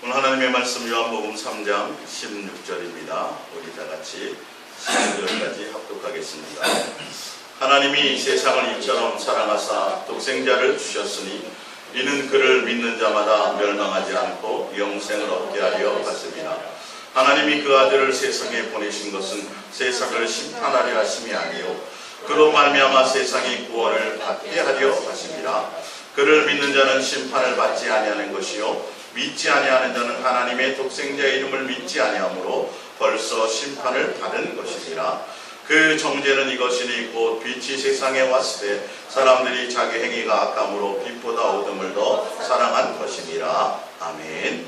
오늘 하나님의 말씀 요한복음 3장 16절입니다. 우리 다 같이 16절까지 합독하겠습니다. 하나님이 세상을 이처럼 사랑하사 독생자를 주셨으니 이는 그를 믿는 자마다 멸망하지 않고 영생을 얻게 하려 하심이라. 하나님이 그 아들을 세상에 보내신 것은 세상을 심판하려 하심이 아니요 그로 말미암아 세상이 구원을 받게 하려 하심이라. 그를 믿는 자는 심판을 받지 아니하는 것이요 믿지 아니하는 자는 하나님의 독생자의 이름을 믿지 아니하므로 벌써 심판을 받은 것이니라. 그 정죄는 이것이니 곧 빛이 세상에 왔을 때 사람들이 자기 행위가 악함으로 빛보다 어둠을 더 사랑한 것이니라. 아멘.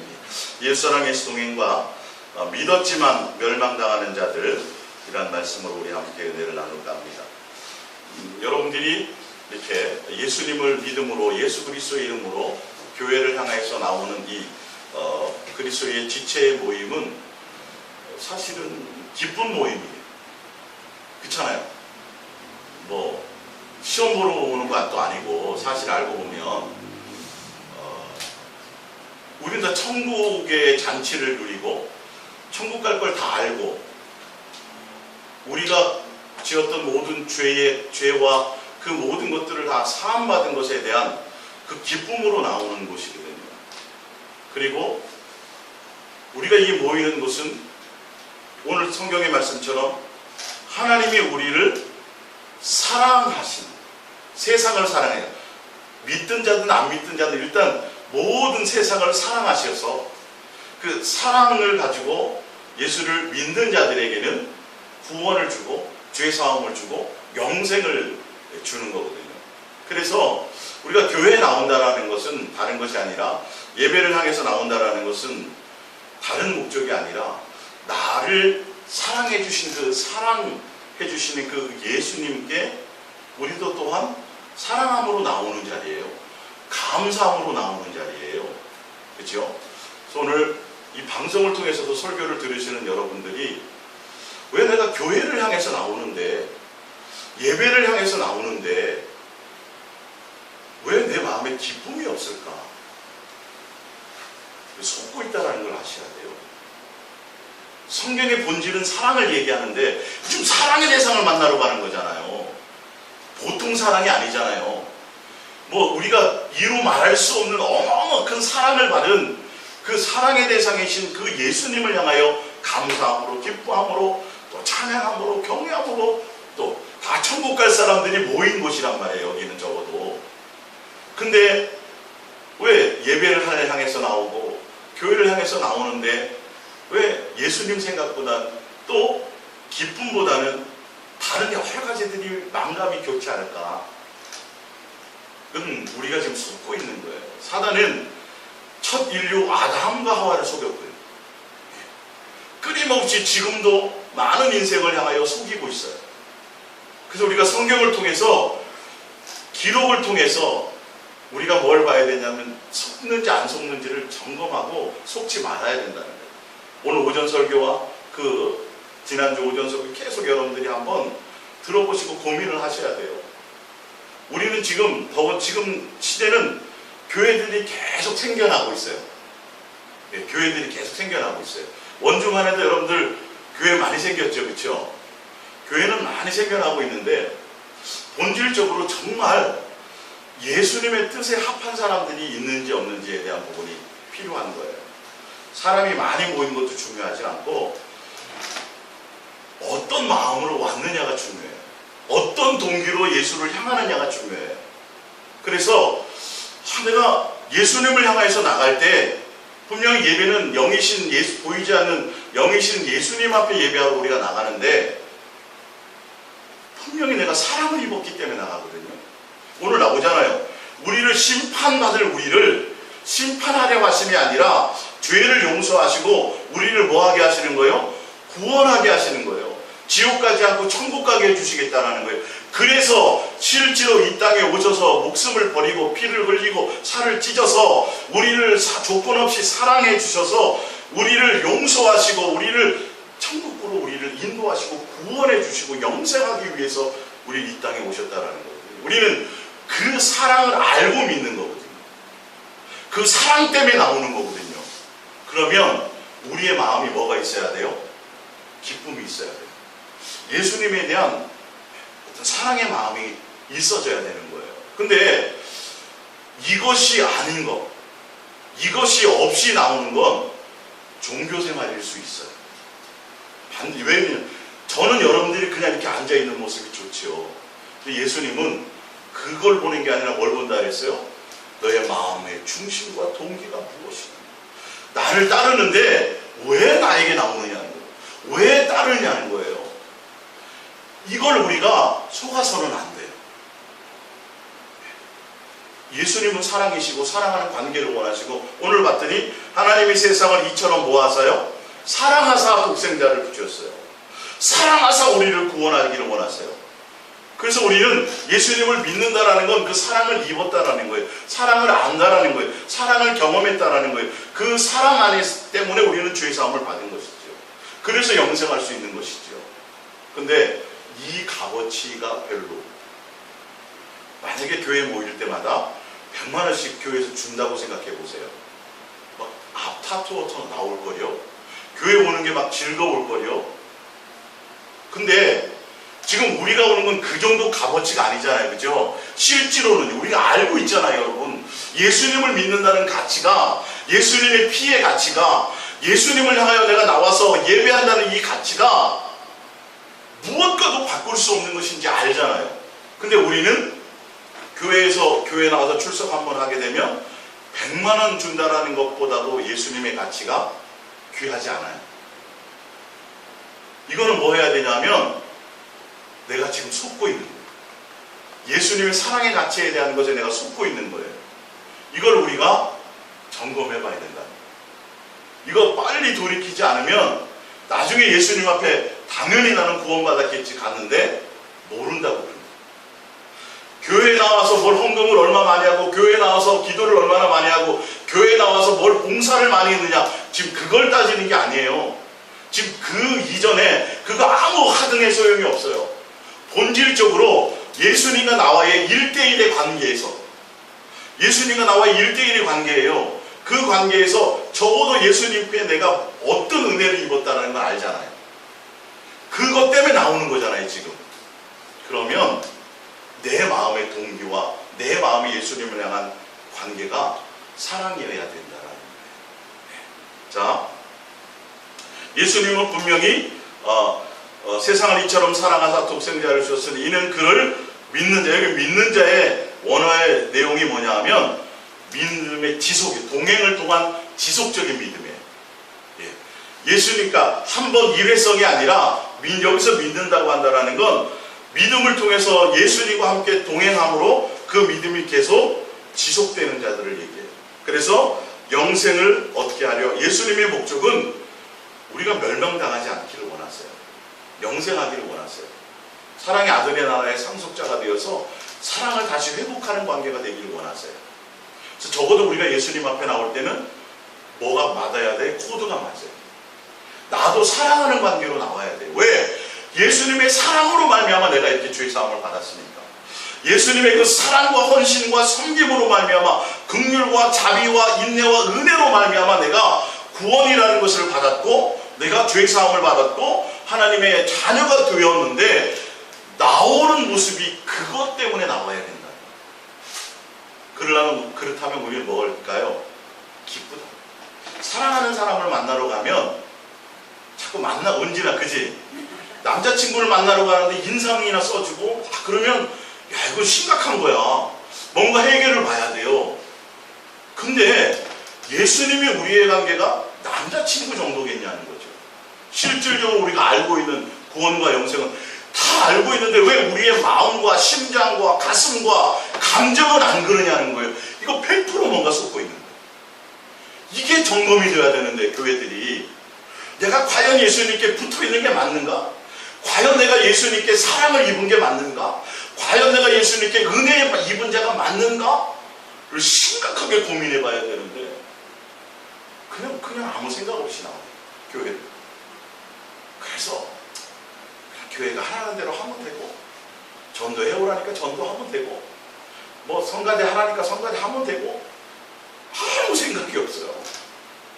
옛사랑 예수동행과 믿었지만 멸망당하는 자들, 이란 말씀으로 우리 함께 은혜를 나눌까 합니다. 여러분들이 이렇게 예수님을 믿음으로 예수 그리스도의 이름으로 교회를 향해서 나오는 이 그리스도의 지체의 모임은 사실은 기쁜 모임이에요. 그렇잖아요. 뭐 시험 보러 오는 것도 아니고 사실 알고 보면 우리는 다 천국의 잔치를 누리고 천국 갈 걸 다 알고 우리가 지었던 모든 죄와 그 모든 것들을 다 사함받은 것에 대한 그 기쁨으로 나오는 곳이거든요. 그리고 우리가 이 모이는 곳은 오늘 성경의 말씀처럼 하나님이 우리를 사랑하신, 세상을 사랑해요. 믿든 자든 안 믿든 자든 일단 모든 세상을 사랑하셔서 그 사랑을 가지고 예수를 믿는 자들에게는 구원을 주고 죄사함을 주고 영생을 주는 거거든요. 그래서 우리가 교회에 나온다라는 것은 다른 것이 아니라, 예배를 향해서 나온다라는 것은 다른 목적이 아니라 나를 사랑해 주신 그 사랑해 주시는 그 예수님께 우리도 또한 사랑함으로 나오는 자리예요. 감사함으로 나오는 자리예요. 그렇죠? 그래서 오늘 이 방송을 통해서도 설교를 들으시는 여러분들이 왜 내가 교회를 향해서 나오는데, 예배를 향해서 나오는데 왜 내 마음에 기쁨이 없을까? 속고 있다는 걸 아셔야 돼요. 성경의 본질은 사랑을 얘기하는데 지금 사랑의 대상을 만나러 가는 거잖아요. 보통 사랑이 아니잖아요. 뭐 우리가 이루 말할 수 없는 어마어마한 큰 사랑을 받은 그 사랑의 대상이신 그 예수님을 향하여 감사함으로, 기뻐함으로, 또 찬양함으로, 경외함으로, 또 다 천국 갈 사람들이 모인 곳이란 말이에요. 여기는 적어도. 근데 왜 예배를 향해서 나오고 교회를 향해서 나오는데 왜 예수님 생각보다 또 기쁨보다는 다른 여러 가지들이 망감이 교체할까? 그건 우리가 지금 속고 있는 거예요. 사단은 첫 인류 아담과 하와를 속였고요. 끊임없이 지금도 많은 인생을 향하여 속이고 있어요. 그래서 우리가 성경을 통해서, 기록을 통해서 우리가 뭘 봐야 되냐면 속는지 안 속는지를 점검하고 속지 말아야 된다는 거예요. 오늘 오전 설교와 그 지난주 오전 설교 계속 여러분들이 한번 들어보시고 고민을 하셔야 돼요. 우리는 지금 시대는 교회들이 계속 생겨나고 있어요. 네, 교회들이 계속 생겨나고 있어요. 원중안에도 여러분들 교회 많이 생겼죠, 그렇죠? 교회는 많이 생겨나고 있는데 본질적으로 정말 예수님의 뜻에 합한 사람들이 있는지 없는지에 대한 부분이 필요한 거예요. 사람이 많이 모인 것도 중요하지 않고 어떤 마음으로 왔느냐가 중요해요. 어떤 동기로 예수를 향하느냐가 중요해요. 그래서 내가 예수님을 향해서 나갈 때 분명히 예배는 영이신 예수, 보이지 않는 영이신 예수님 앞에 예배하러 우리가 나가는데 분명히 내가 사랑을 입었기 때문에 나가거든요. 오늘 나오잖아요. 우리를 심판받을 우리를 심판하려 하심이 아니라 죄를 용서하시고 우리를 뭐하게 하시는 거예요? 구원하게 하시는 거예요. 지옥 가지 않고 천국 가게 해주시겠다는 거예요. 그래서 실제로 이 땅에 오셔서 목숨을 버리고 피를 흘리고 살을 찢어서 우리를 조건 없이 사랑해 주셔서 우리를 용서하시고 우리를 천국으로 우리를 인도하시고 구원해 주시고 영생하기 위해서 우리 이 땅에 오셨다는 거거든요. 우리는 그 사랑을 알고 믿는 거거든요. 그 사랑 때문에 나오는 거거든요. 그러면 우리의 마음이 뭐가 있어야 돼요? 기쁨이 있어야 돼요. 예수님에 대한 어떤 사랑의 마음이 있어져야 되는 거예요. 근데 이것이 아닌 것, 이것이 없이 나오는 건 종교생활일 수 있어요. 왜냐면 저는 여러분들이 그냥 이렇게 앉아있는 모습이 좋지요. 근데 예수님은 그걸 보는 게 아니라 뭘 본다 그랬어요? 너의 마음의 중심과 동기가 무엇이냐. 나를 따르는데 왜 나에게 나오느냐는 거예요. 왜 따르냐는 거예요. 이걸 우리가 속아서는 안 돼요. 예수님은 사랑이시고 사랑하는 관계를 원하시고, 오늘 봤더니 하나님이 세상을 이처럼 모아서요 사랑하사 독생자를 주셨어요. 사랑하사 우리를 구원하기를 원하세요. 그래서 우리는 예수님을 믿는다라는 건 그 사랑을 입었다라는 거예요. 사랑을 안다라는 거예요. 사랑을 경험했다라는 거예요. 그 사랑 안에 때문에 우리는 죄 사함을 받은 것이죠. 그래서 영생할 수 있는 것이죠. 근데 이 값어치가 별로. 만약에 교회 모일 때마다 100만 원씩 교회에서 준다고 생각해 보세요. 막 앞타투어터 나올 거요. 교회 오는 게 막 즐거울 거요. 근데 지금 우리가 오는 건 그 정도 값어치가 아니잖아요. 그죠? 실제로는 우리가 알고 있잖아요, 여러분. 예수님을 믿는다는 가치가, 예수님의 피의 가치가, 예수님을 향하여 내가 나와서 예배한다는 이 가치가 무엇과도 바꿀 수 없는 것인지 알잖아요. 근데 우리는 교회에 나와서 출석 한번 하게 되면 100만 원 준다라는 것보다도 예수님의 가치가 귀하지 않아요. 이거는 뭐 해야 되냐면 내가 지금 속고 있는 거예요. 예수님의 사랑의 가치에 대한 것에 내가 속고 있는 거예요. 이걸 우리가 점검해 봐야 된다. 이거 빨리 돌이키지 않으면 나중에 예수님 앞에 당연히 나는 구원받았겠지 갔는데 모른다고 그럽니다. 교회에 나와서 뭘 헌금을 얼마 많이 하고, 교회에 나와서 기도를 얼마나 많이 하고, 교회에 나와서 뭘 봉사를 많이 했느냐, 지금 그걸 따지는 게 아니에요. 지금 그 이전에 그거 아무 하등의 소용이 없어요. 본질적으로 예수님과 나와의 1대1의 관계에서, 예수님과 나와의 1대1의 관계예요. 그 관계에서 적어도 예수님께 내가 어떤 은혜를 입었다는 걸 알잖아요. 그것 때문에 나오는 거잖아요, 지금. 그러면 내 마음의 동기와 내 마음이 예수님을 향한 관계가 사랑이어야 된다라는 거예요. 자, 예수님은 분명히 세상을 이처럼 사랑하사 독생자를 주셨으니 이는 그를 믿는 자, 여기 믿는 자의 원어의 내용이 뭐냐 하면 믿음의 지속, 동행을 통한 지속적인 믿음이에요. 예수니까 한 번 일회성이 아니라 여기서 믿는다고 한다는 건 믿음을 통해서 예수님과 함께 동행함으로 그 믿음이 계속 지속되는 자들을 얘기해요. 그래서 영생을 얻게 하려, 예수님의 목적은 우리가 멸망당하지 않기를 원하세요. 영생하기를 원하세요. 사랑의 아들의 나라의 상속자가 되어서 사랑을 다시 회복하는 관계가 되기를 원하세요. 그래서 적어도 우리가 예수님 앞에 나올 때는 뭐가 맞아야 돼? 코드가 맞아요. 나도 사랑하는 관계로 나와야 돼. 왜? 예수님의 사랑으로 말미암아 내가 이렇게 죄 사함을 받았으니까. 예수님의 그 사랑과 헌신과 섬김으로 말미암아 긍휼과 자비와 인내와 은혜로 말미암아 내가 구원이라는 것을 받았고, 내가 죄 사함을 받았고 하나님의 자녀가 되었는데, 나오는 모습이 그것 때문에 나와야 된다. 그렇다면 우리는 뭘까요? 기쁘다. 사랑하는 사람을 만나러 가면 자꾸 언제나, 그지? 남자친구를 만나러 가는데 인상이나 써주고, 그러면 야, 이거 심각한 거야. 뭔가 해결을 봐야 돼요. 근데 예수님이 우리의 관계가 남자친구 정도겠냐는 거죠. 실질적으로 우리가 알고 있는 구원과 영생은 다 알고 있는데 왜 우리의 마음과 심장과 가슴과 감정은 안 그러냐는 거예요. 이거 100% 뭔가 쏟고 있는 거예요. 이게 점검이 돼야 되는데, 교회들이 내가 과연 예수님께 붙어있는 게 맞는가? 과연 내가 예수님께 사랑을 입은 게 맞는가? 과연 내가 예수님께 은혜 입은 자가 맞는가? 를 심각하게 고민해 봐야 되는데 그냥 아무 생각 없이 나와요, 교회를. 그래서 교회가 하라는 대로 하면 되고, 전도해 오라니까 전도하면 되고, 뭐 성가대 하라니까 성가대 하면 되고, 아무 생각이 없어요.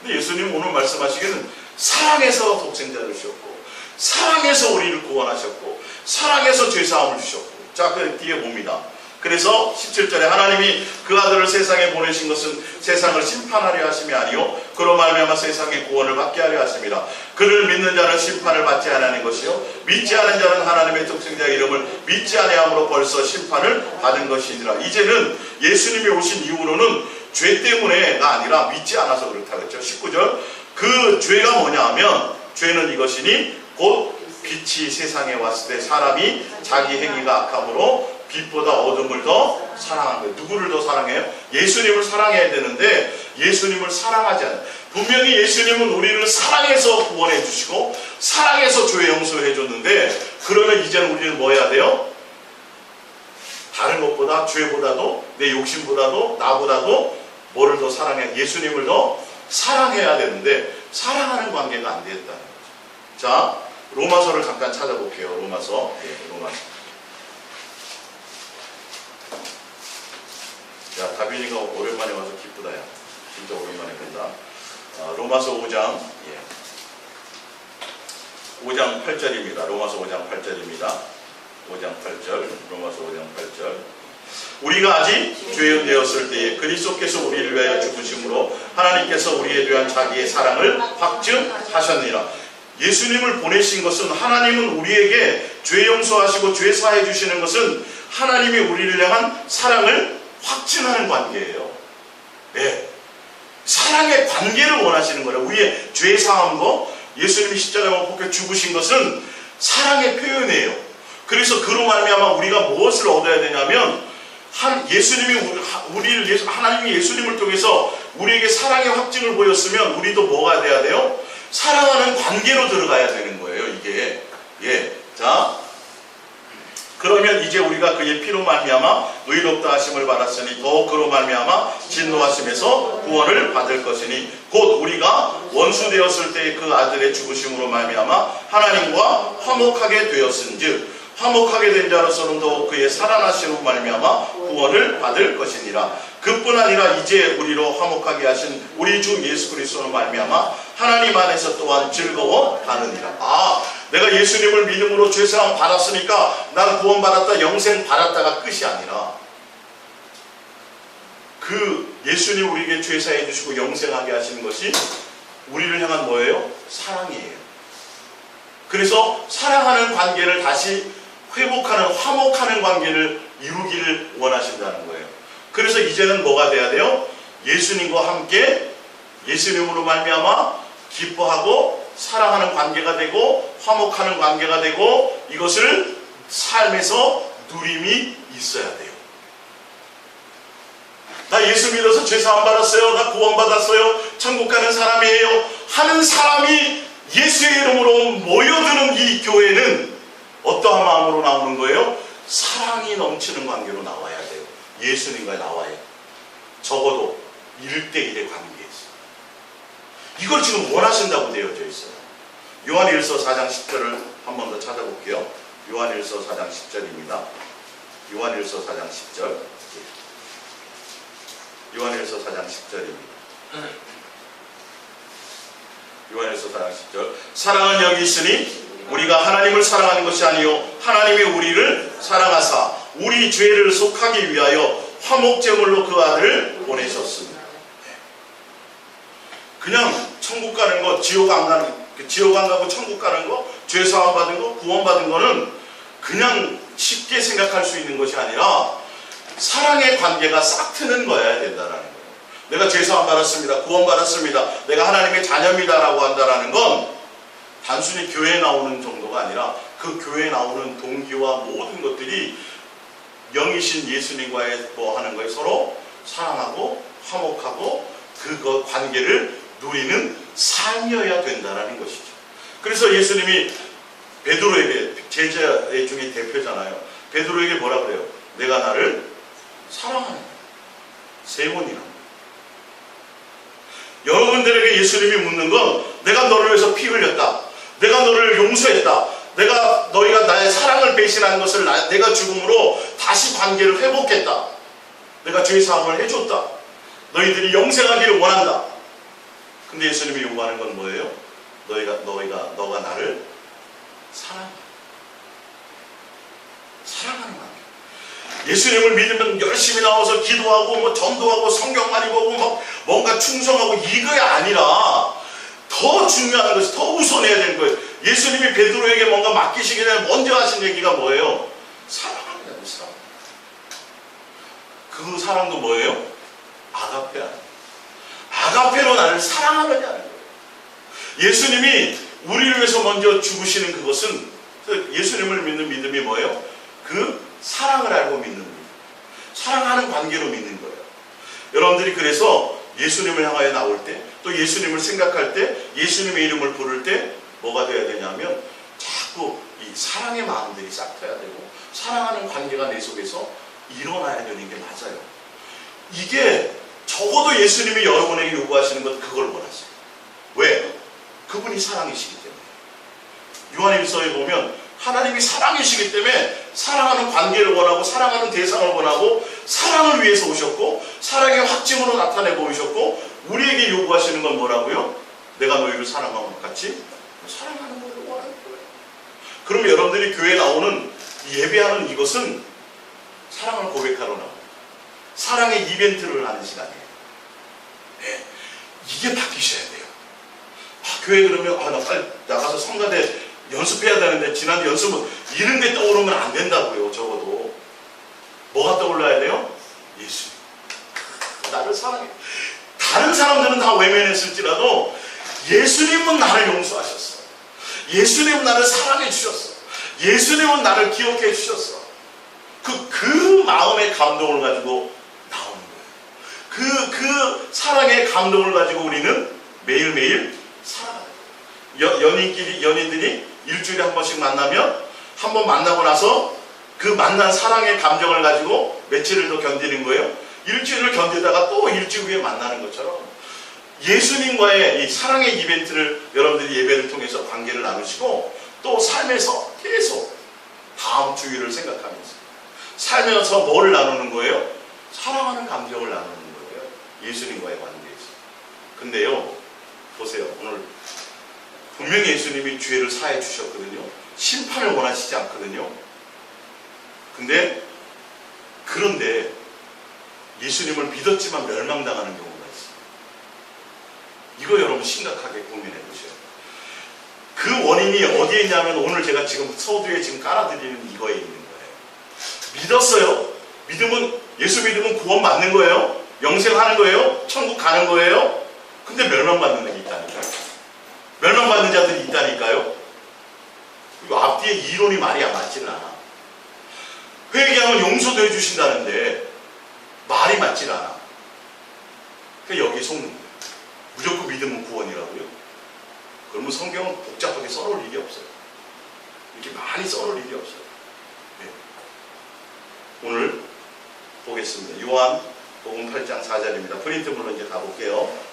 근데 예수님 예수님 오늘 말씀하시기는 사랑해서 독생자를 주셨고, 사랑해서 우리를 구원하셨고, 사랑해서 죄사함을 주셨고. 자, 그 뒤에 봅니다. 그래서 17절에 하나님이 그 아들을 세상에 보내신 것은 세상을 심판하려 하심이 아니요 그로 말미암아 세상의 구원을 받게 하려 하심이라. 그를 믿는 자는 심판을 받지 않는 것이요 믿지 않은 자는 하나님의 독생자의 이름을 믿지 아니함으로 벌써 심판을 받은 것이니라. 이제는 예수님이 오신 이후로는 죄 때문에가 아니라 믿지 않아서 그렇다 그랬죠. 19절 그 죄가 뭐냐 하면 죄는 이것이니 곧 빛이 세상에 왔을 때 사람이 자기 행위가 악함으로 빛보다 어둠을 더 사랑한 거예요. 누구를 더 사랑해요? 예수님을 사랑해야 되는데 예수님을 사랑하지 않아요. 분명히 예수님은 우리를 사랑해서 구원해 주시고 사랑해서 죄 용서해 줬는데, 그러면 이제는 우리는 뭐 해야 돼요? 다른 것보다, 죄보다도, 내 욕심보다도, 나보다도 뭐를 더 사랑해? 예수님을 더 사랑해야 되는데 사랑하는 관계가 안 됐다는 거죠. 자, 로마서를 잠깐 찾아볼게요. 로마서. 로마서. 야, 다빈이가 오랜만에 와서 기쁘다. 야. 진짜 오랜만에 뵌다. 로마서 5장 5장 8절입니다. 로마서 5장 8절입니다. 5장 8절. 로마서 5장 8절. 우리가 아직 죄인 되었을 때에 그리스도께서 우리를 위하여 죽으심으로 하나님께서 우리에 대한 자기의 사랑을 확증하셨느니라. 예수님을 보내신 것은, 하나님은 우리에게 죄 용서하시고 죄 사해 주시는 것은 하나님이 우리를 향한 사랑을 확증하는 관계예요. 네. 사랑의 관계를 원하시는 거예요. 우리의 죄 사함도 예수님이 십자가에 못 박혀 죽으신 것은 사랑의 표현이에요. 그래서 그로 말미암아 우리가 무엇을 얻어야 되냐면, 하나님이 예수님을 통해서 우리에게 사랑의 확증을 보였으면 우리도 뭐가 돼야 돼요? 사랑하는 관계로 들어가야 되는 거예요. 이게. 자, 그러면 이제 우리가 그의 피로 말미암아 의롭다 하심을 받았으니 더욱 그로 말미암아 진노하심에서 구원을 받을 것이니 곧 우리가 원수 되었을 때 그 아들의 죽으심으로 말미암아 하나님과 화목하게 되었은즉 화목하게 된 자로서는 더욱 그의 살아나심으로 말미암아 구원을 받을 것이니라. 그뿐 아니라 이제 우리로 화목하게 하신 우리 주 예수 그리스도로 말미암아 하나님 안에서 또한 즐거워하느니라. 내가 예수님을 믿음으로 죄사함 받았으니까 나는 구원받았다, 영생 받았다가 끝이 아니라, 그 예수님 우리에게 죄사해 주시고 영생하게 하시는 것이 우리를 향한 뭐예요? 사랑이에요. 그래서 사랑하는 관계를 다시 회복하는, 화목하는 관계를 이루기를 원하신다는 거예요. 그래서 이제는 뭐가 돼야 돼요? 예수님과 함께 예수님으로 말미암아 기뻐하고 사랑하는 관계가 되고 화목하는 관계가 되고, 이것을 삶에서 누림이 있어야 돼요. 나 예수 믿어서 죄사함 받았어요, 나 구원 받았어요, 천국 가는 사람이에요 하는 사람이 예수의 이름으로 모여드는 이 교회는 어떠한 마음으로 나오는 거예요? 사랑이 넘치는 관계로 나와야 돼요. 예수님과 나와야 돼요. 적어도 1대1의 관계에서. 이걸 지금 원하신다고 되어져 있어요. 요한일서 4장 10절을 한 번 더 찾아볼게요. 요한일서 4장 10절입니다. 요한일서 4장 10절. 요한일서 4장 10절입니다. 요한일서 4장 10절. 사랑은 여기 있으니 우리가 하나님을 사랑하는 것이 아니요 하나님이 우리를 사랑하사 우리 죄를 속하기 위하여 화목제물로 그 아들을 보내셨습니다. 그냥 천국 가는 거, 지옥 안 가고 천국 가는 거, 죄 사함 받은 거, 구원 받은 거는 그냥 쉽게 생각할 수 있는 것이 아니라 사랑의 관계가 싹 트는 거여야 된다는 거예요. 내가 죄 사함 받았습니다, 구원 받았습니다, 내가 하나님의 자녀입니다라고 한다는 건 단순히 교회에 나오는 정도가 아니라 그 교회에 나오는 동기와 모든 것들이 영이신 예수님과의 뭐 하는 거에 서로 사랑하고 화목하고 그 관계를 누리는 삶이어야 된다는 것이죠. 그래서 예수님이 베드로에게, 제자 중에 대표잖아요. 베드로에게 뭐라 그래요? 내가 나를 사랑하는 거예요. 세 번이나. 여러분들에게 예수님이 묻는 건, 내가 너를 위해서 피 흘렸다, 내가 너를 용서했다, 너희가 나의 사랑을 배신한 것을 내가 죽음으로 다시 관계를 회복했다, 내가 죄 사함을 해줬다, 너희들이 영생하기를 원한다. 근데 예수님이 요구하는 건 뭐예요? 너가 나를 사랑하는 거예요. 예수님을 믿으면 열심히 나와서 기도하고 뭐 전도하고 성경 많이 보고 막 뭔가 충성하고 이거야 아니라 더 중요한 것이 더 우선해야 되는 거예요. 예수님이 베드로에게 뭔가 맡기시기 전에 먼저 하신 얘기가 뭐예요? 사랑하는 거예요. 사랑. 그 사랑도 뭐예요? 아가페야. 아가페로 나를 사랑하느냐는 거예요. 예수님이 우리를 위해서 먼저 죽으시는 그것은 예수님을 믿는 믿음이 뭐예요? 그 사랑을 알고 믿는 믿음. 사랑하는 관계로 믿는 거예요. 여러분들이 그래서 예수님을 향하여 나올 때, 또 예수님을 생각할 때, 예수님의 이름을 부를 때 뭐가 돼야 되냐면 자꾸 이 사랑의 마음들이 싹트야 되고 사랑하는 관계가 내 속에서 일어나야 되는 게 맞아요. 이게 적어도 예수님이 여러분에게 요구하시는 것 그걸 원하세요. 왜? 그분이 사랑이시기 때문에. 요한일서에 보면 하나님이 사랑이시기 때문에 사랑하는 관계를 원하고 사랑하는 대상을 원하고 사랑을 위해서 오셨고 사랑의 확증으로 나타내고 오셨고 우리에게 요구하시는 건 뭐라고요? 내가 너희를 사랑한 것 같이 사랑하는 것을 원하는 거예요. 그럼 여러분들이 교회에 나오는 예배하는 이것은 사랑을 고백하러 나옵니다. 사랑의 이벤트를 하는 시간이에요. 네. 이게 바뀌셔야 돼요. 교회 그러면 나 빨리 나가서 성가대 연습해야 되는데 지난주 연습은 이런 데 떠오르면 안 된다고요. 적어도 뭐가 떠올라야 돼요? 예수님 나를 사랑해. 다른 사람들은 다 외면했을지라도 예수님은 나를 용서하셨어. 예수님은 나를 사랑해 주셨어. 예수님은 나를 기억해 주셨어. 그 마음의 감동을 가지고 나오는 거예요. 그 사랑의 감동을 가지고 우리는 매일매일 살아가는 거예요. 연인들이 일주일에 한 번씩 만나면 한 번 만나고 나서 그 만난 사랑의 감정을 가지고 며칠을 더 견디는 거예요. 일주일을 견디다가 또 일주일 후에 만나는 것처럼 예수님과의 이 사랑의 이벤트를 여러분들이 예배를 통해서 관계를 나누시고 또 삶에서 계속 다음 주일을 생각하면서 살면서 뭐를 나누는 거예요? 사랑하는 감정을 나누는 거예요. 예수님과의 관계에서. 근데요, 보세요. 오늘 분명히 예수님이 죄를 사해 주셨거든요. 심판을 원하시지 않거든요. 그런데 예수님을 믿었지만 멸망당하는 경우가 있어요. 이거 여러분 심각하게 고민해 보세요. 그 원인이 어디에 있냐면 오늘 제가 지금 서두에 지금 깔아드리는 이거에 있는 거예요. 믿었어요. 예수 믿으면 구원 받는 거예요. 영생하는 거예요. 천국 가는 거예요. 근데 멸망받는 게 있다니까요. 멸망받는 자들이 있다니까요. 그리고 앞뒤에 이론이 말이 안 맞지는 않아. 회개하면 용서도 해주신다는데 말이 맞질 않아. 그러니까 여기에 속는 거예요. 무조건 믿으면 구원이라고요? 그러면 성경은 복잡하게 써놓을 일이 없어요. 이렇게 많이 써놓을 일이 없어요. 네. 오늘 보겠습니다. 요한복음 8장 4절입니다. 프린트물로 이제 가볼게요.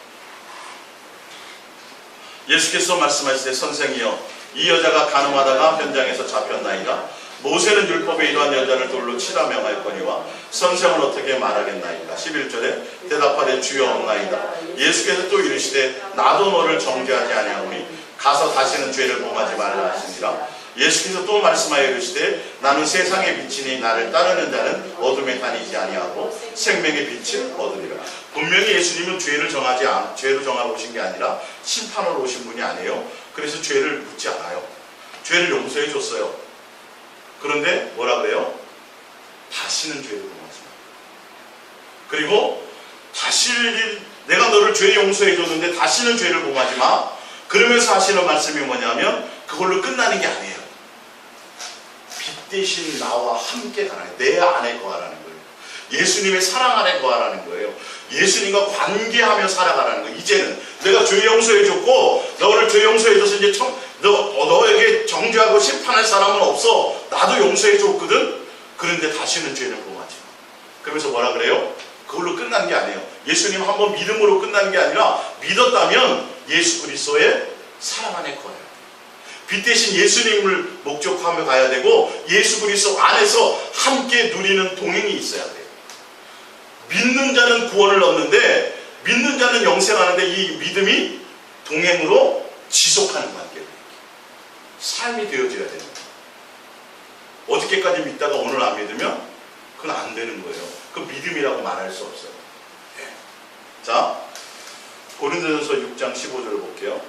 예수께서 말씀하시되 선생이여 이 여자가 간음하다가 현장에서 잡혔나이다. 모세는 율법에 이러한 여자를 돌로 치라 명하였거니와 선생은 어떻게 말하겠나이까. 11절에 대답하되 주여 없나이다. 예수께서 또 이르시되 나도 너를 정죄하지 아니하오니 가서 다시는 죄를 범하지 말라 하시니라. 예수께서 또 말씀하여 이르시되 나는 세상의 빛이니 나를 따르는 자는 어둠에 다니지 아니하고 생명의 빛을 얻으리라. 분명히 예수님은 죄를 정하러 오신 게 아니라 심판으로 오신 분이 아니에요. 그래서 죄를 묻지 않아요. 죄를 용서해 줬어요. 그런데 뭐라 그래요? 다시는 죄를 범하지 마. 그리고 내가 너를 죄 용서해 줬는데 다시는 죄를 범하지 마. 그러면서 하시는 말씀이 뭐냐면 그걸로 끝나는 게 아니에요. 빛 대신 나와 함께 가라는 거예요. 내 안에 거하라는 거예요. 예수님의 사랑 안에 거하라는 거예요. 예수님과 관계하며 살아가라는 거예요. 이제는 내가 죄 용서해 줬고 너를 죄 용서해 줘서 이제 너에게 정죄하고 심판할 사람은 없어. 나도 용서해 줬거든. 그런데 다시는 죄를 범하지 마. 그러면서 뭐라 그래요? 그걸로 끝난 게 아니에요. 예수님 한번 믿음으로 끝나는 게 아니라 믿었다면 예수 그리스도의 사랑 안에 거해요. 빛 대신 예수님을 목적하며 가야 되고 예수 그리스도 안에서 함께 누리는 동행이 있어야 돼요. 믿는 자는 구원을 얻는데 믿는 자는 영생하는데 이 믿음이 동행으로 지속하는 관계로 삶이 되어져야 되는 거예요. 어저께까지 믿다가 오늘 안 믿으면 그건 안 되는 거예요. 그 믿음이라고 말할 수 없어요. 네. 자, 고린도전서 6장 15절을 볼게요.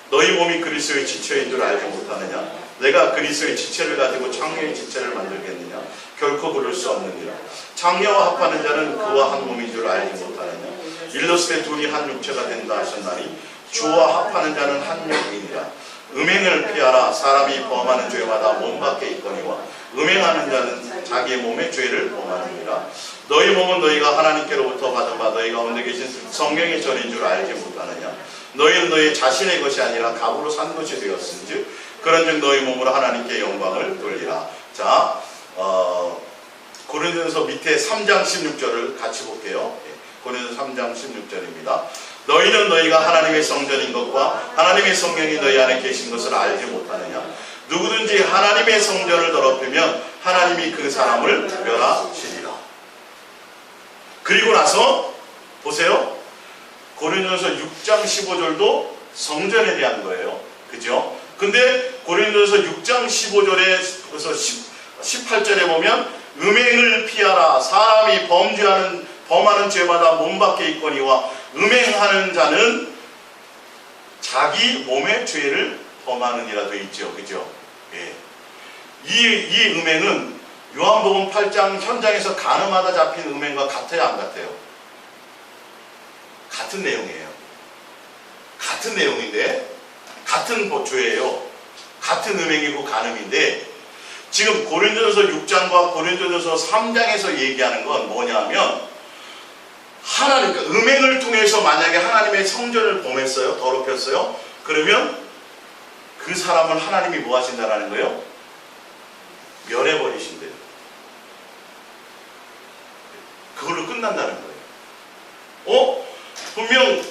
너희 몸이 그리스도의 지체인 줄 알지 못하느냐? 내가 그리스도의 지체를 가지고 창녀의 지체를 만들겠느냐? 결코 그럴 수 없느니라. 창녀와 합하는 자는 그와 한 몸인 줄 알지 못하느냐? 일렀을 때 둘이 한 육체가 된다 하셨나니 주와 합하는 자는 한 영이니라. 음행을 피하라. 사람이 범하는 죄마다 몸 밖에 있거니와 음행하는 자는 자기의 몸의 죄를 범하느니라. 너희 몸은 너희가 하나님께로부터 받은 바 너희 가운데 계신 성령의 전인 줄 알지 못하느냐? 너희는 너희 자신의 것이 아니라 값으로 산 것이 되었은즉 그런즉 너희 몸으로 하나님께 영광을 돌리라. 자, 고린도전서 밑에 3장 16절을 같이 볼게요. 고린도전서 3장 16절입니다. 너희는 너희가 하나님의 성전인 것과 하나님의 성령이 너희 안에 계신 것을 알지 못하느냐? 누구든지 하나님의 성전을 더럽히면 하나님이 그 사람을 멸하시리라. 그리고 나서 보세요. 고린도전서 6장 15절도 성전에 대한 거예요. 그죠? 근데 고린도전서 6장 15절에 그래서 18절에 보면 음행을 피하라. 사람이 범하는 죄마다 몸 밖에 있거니와 음행하는 자는 자기 몸의 죄를 범하느니라 되어 있죠. 그죠? 예. 이 음행은 요한복음 8장 현장에서 간음하다 잡힌 음행과 같아요, 안 같아요? 같은 내용이에요. 같은 내용인데 같은 죄예요. 같은 음행이고 간음인데 지금 고린도전서 6장과 고린도전서 3장에서 얘기하는 건 뭐냐면 하나님, 그러니까 음행을 통해서 만약에 하나님의 성전을 범했어요, 더럽혔어요. 그러면 그 사람을 하나님이 뭐 하신다라는 거예요? 멸해버리신대요. 그걸로 끝난다는 거예요. 분명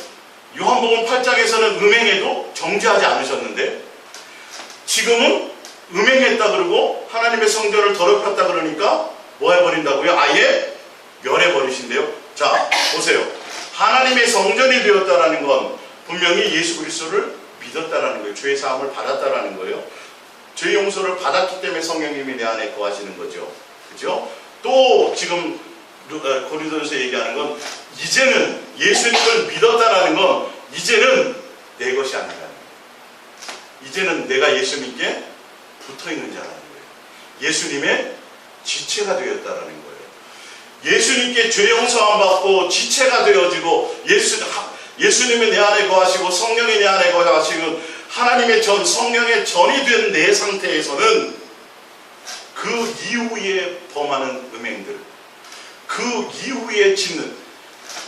요한복음 8장에서는 음행에도 정죄하지 않으셨는데 지금은 음행했다 그러고 하나님의 성전을 더럽혔다 그러니까 뭐 해버린다고요? 아예 멸해버리신대요. 자, 보세요. 하나님의 성전이 되었다라는 건 분명히 예수 그리스도를 믿었다라는 거예요. 죄의 사함을 받았다라는 거예요. 죄 용서를 받았기 때문에 성령님이 내 안에 거하시는 거죠. 그죠? 또 지금 고린도전서 얘기하는 건 이제는 예수님을 믿었다라는 건 이제는 내 것이 아니라는 거예요. 이제는 내가 예수님께 붙어있는 자라는 거예요. 예수님의 지체가 되었다라는 거예요. 예수님께 죄 용서함 받고 지체가 되어지고 예수님이 내 안에 거하시고 성령이 내 안에 거하시고 하나님의 전, 성령의 전이 된 내 상태에서는 그 이후에 범하는 음행들, 그 이후에 짓는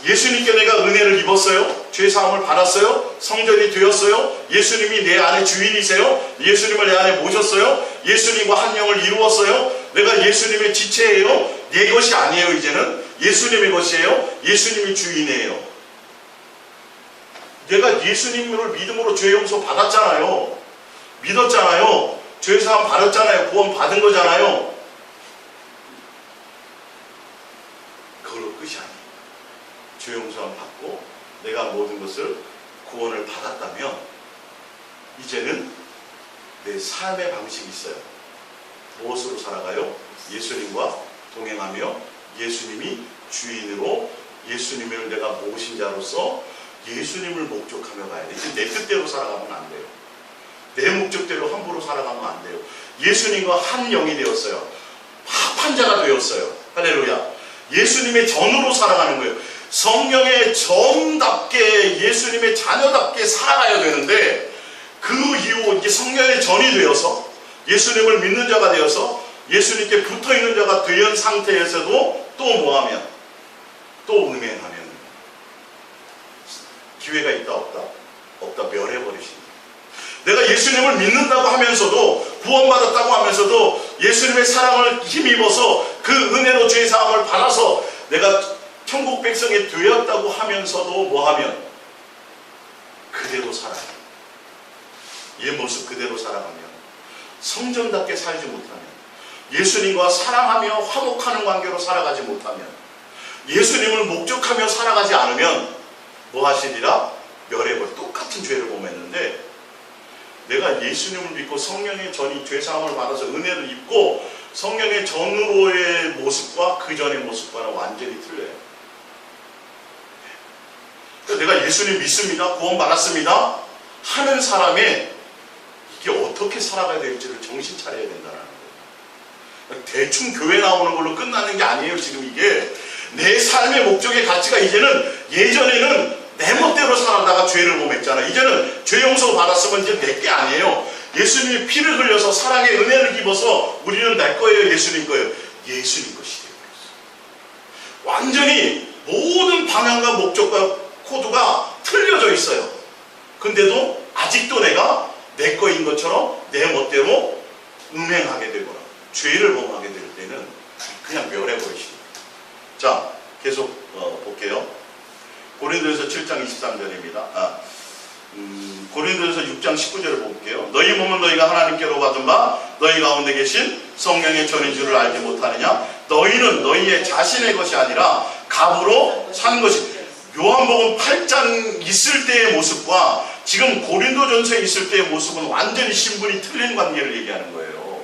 예수님께 내가 은혜를 입었어요? 죄사함을 받았어요? 성전이 되었어요? 예수님이 내 안에 주인이세요? 예수님을 내 안에 모셨어요? 예수님과 한 영을 이루었어요? 내가 예수님의 지체예요? 내 것이 아니에요. 이제는 예수님의 것이에요. 예수님이 주인이에요. 내가 예수님을 믿음으로 죄 용서 받았잖아요. 믿었잖아요. 죄사함 받았잖아요. 구원 받은 거잖아요. 그걸로 끝이 아니에요. 죄 용서함 받고 내가 모든 것을 구원을 받았다면 이제는 내 삶의 방식이 있어요. 무엇으로 살아가요? 예수님과 동행하며 예수님이 주인으로 예수님을 내가 모신 자로서 예수님을 목적하며 가야 돼. 내 뜻대로 살아가면 안 돼요. 내 목적대로 함부로 살아가면 안 돼요. 예수님과 한 영이 되었어요. 합한자가 되었어요. 할렐루야. 예수님의 전으로 살아가는 거예요. 성령의 전답게 예수님의 자녀답게 살아가야 되는데 그 이후 이제 성령의 전이 되어서 예수님을 믿는 자가 되어서 예수님께 붙어있는 자가 된 상태에서도 또 뭐하면 또 음행하면 기회가 있다 없다? 없다. 멸해버리십니다. 내가 예수님을 믿는다고 하면서도 구원받았다고 하면서도 예수님의 사랑을 힘입어서 그 은혜로 죄사함을 받아서 내가 천국 백성이 되었다고 하면서도 뭐하면 그대로 살아요. 이 모습 그대로 살아가면 성전답게 살지 못하면 예수님과 사랑하며 화목하는 관계로 살아가지 못하면 예수님을 목적하며 살아가지 않으면 뭐 하시리라? 멸해버려. 똑같은 죄를 범했는데 내가 예수님을 믿고 성령의 전이 죄사함을 받아서 은혜를 입고 성령의 전으로의 모습과 그 전의 모습과는 완전히 틀려요. 내가 예수님 믿습니다, 구원 받았습니다 하는 사람의 이게 어떻게 살아가야 될지를 정신 차려야 된다는 거예요. 대충 교회 나오는 걸로 끝나는 게 아니에요. 지금 이게 내 삶의 목적의 가치가 이제는, 예전에는 내 멋대로 살다가 죄를 범했잖아. 이제는 죄 용서 받았으면 이제 내 게 아니에요. 예수님이 피를 흘려서 사랑의 은혜를 입어서 우리는 내 거예요, 예수님 거예요? 예수님 것이 되어버렸어요. 완전히 모든 방향과 목적과 코드가 틀려져 있어요. 근데도 아직도 내가 내 거인 것처럼 내 멋대로 음행하게 되거나 죄를 범하게 될 때는 그냥 멸해버리시죠. 자, 계속 볼게요. 고린도전서 7장 23절입니다. 고린도전서 6장 19절을 볼게요. 너희 몸은 너희가 하나님께로 받은 바 너희 가운데 계신 성령의 전인 줄을 알지 못하느냐? 너희는 너희의 자신의 것이 아니라 값으로 산 것이. 요한복음 8장 있을 때의 모습과 지금 고린도전서에 있을 때의 모습은 완전히 신분이 틀린 관계를 얘기하는 거예요.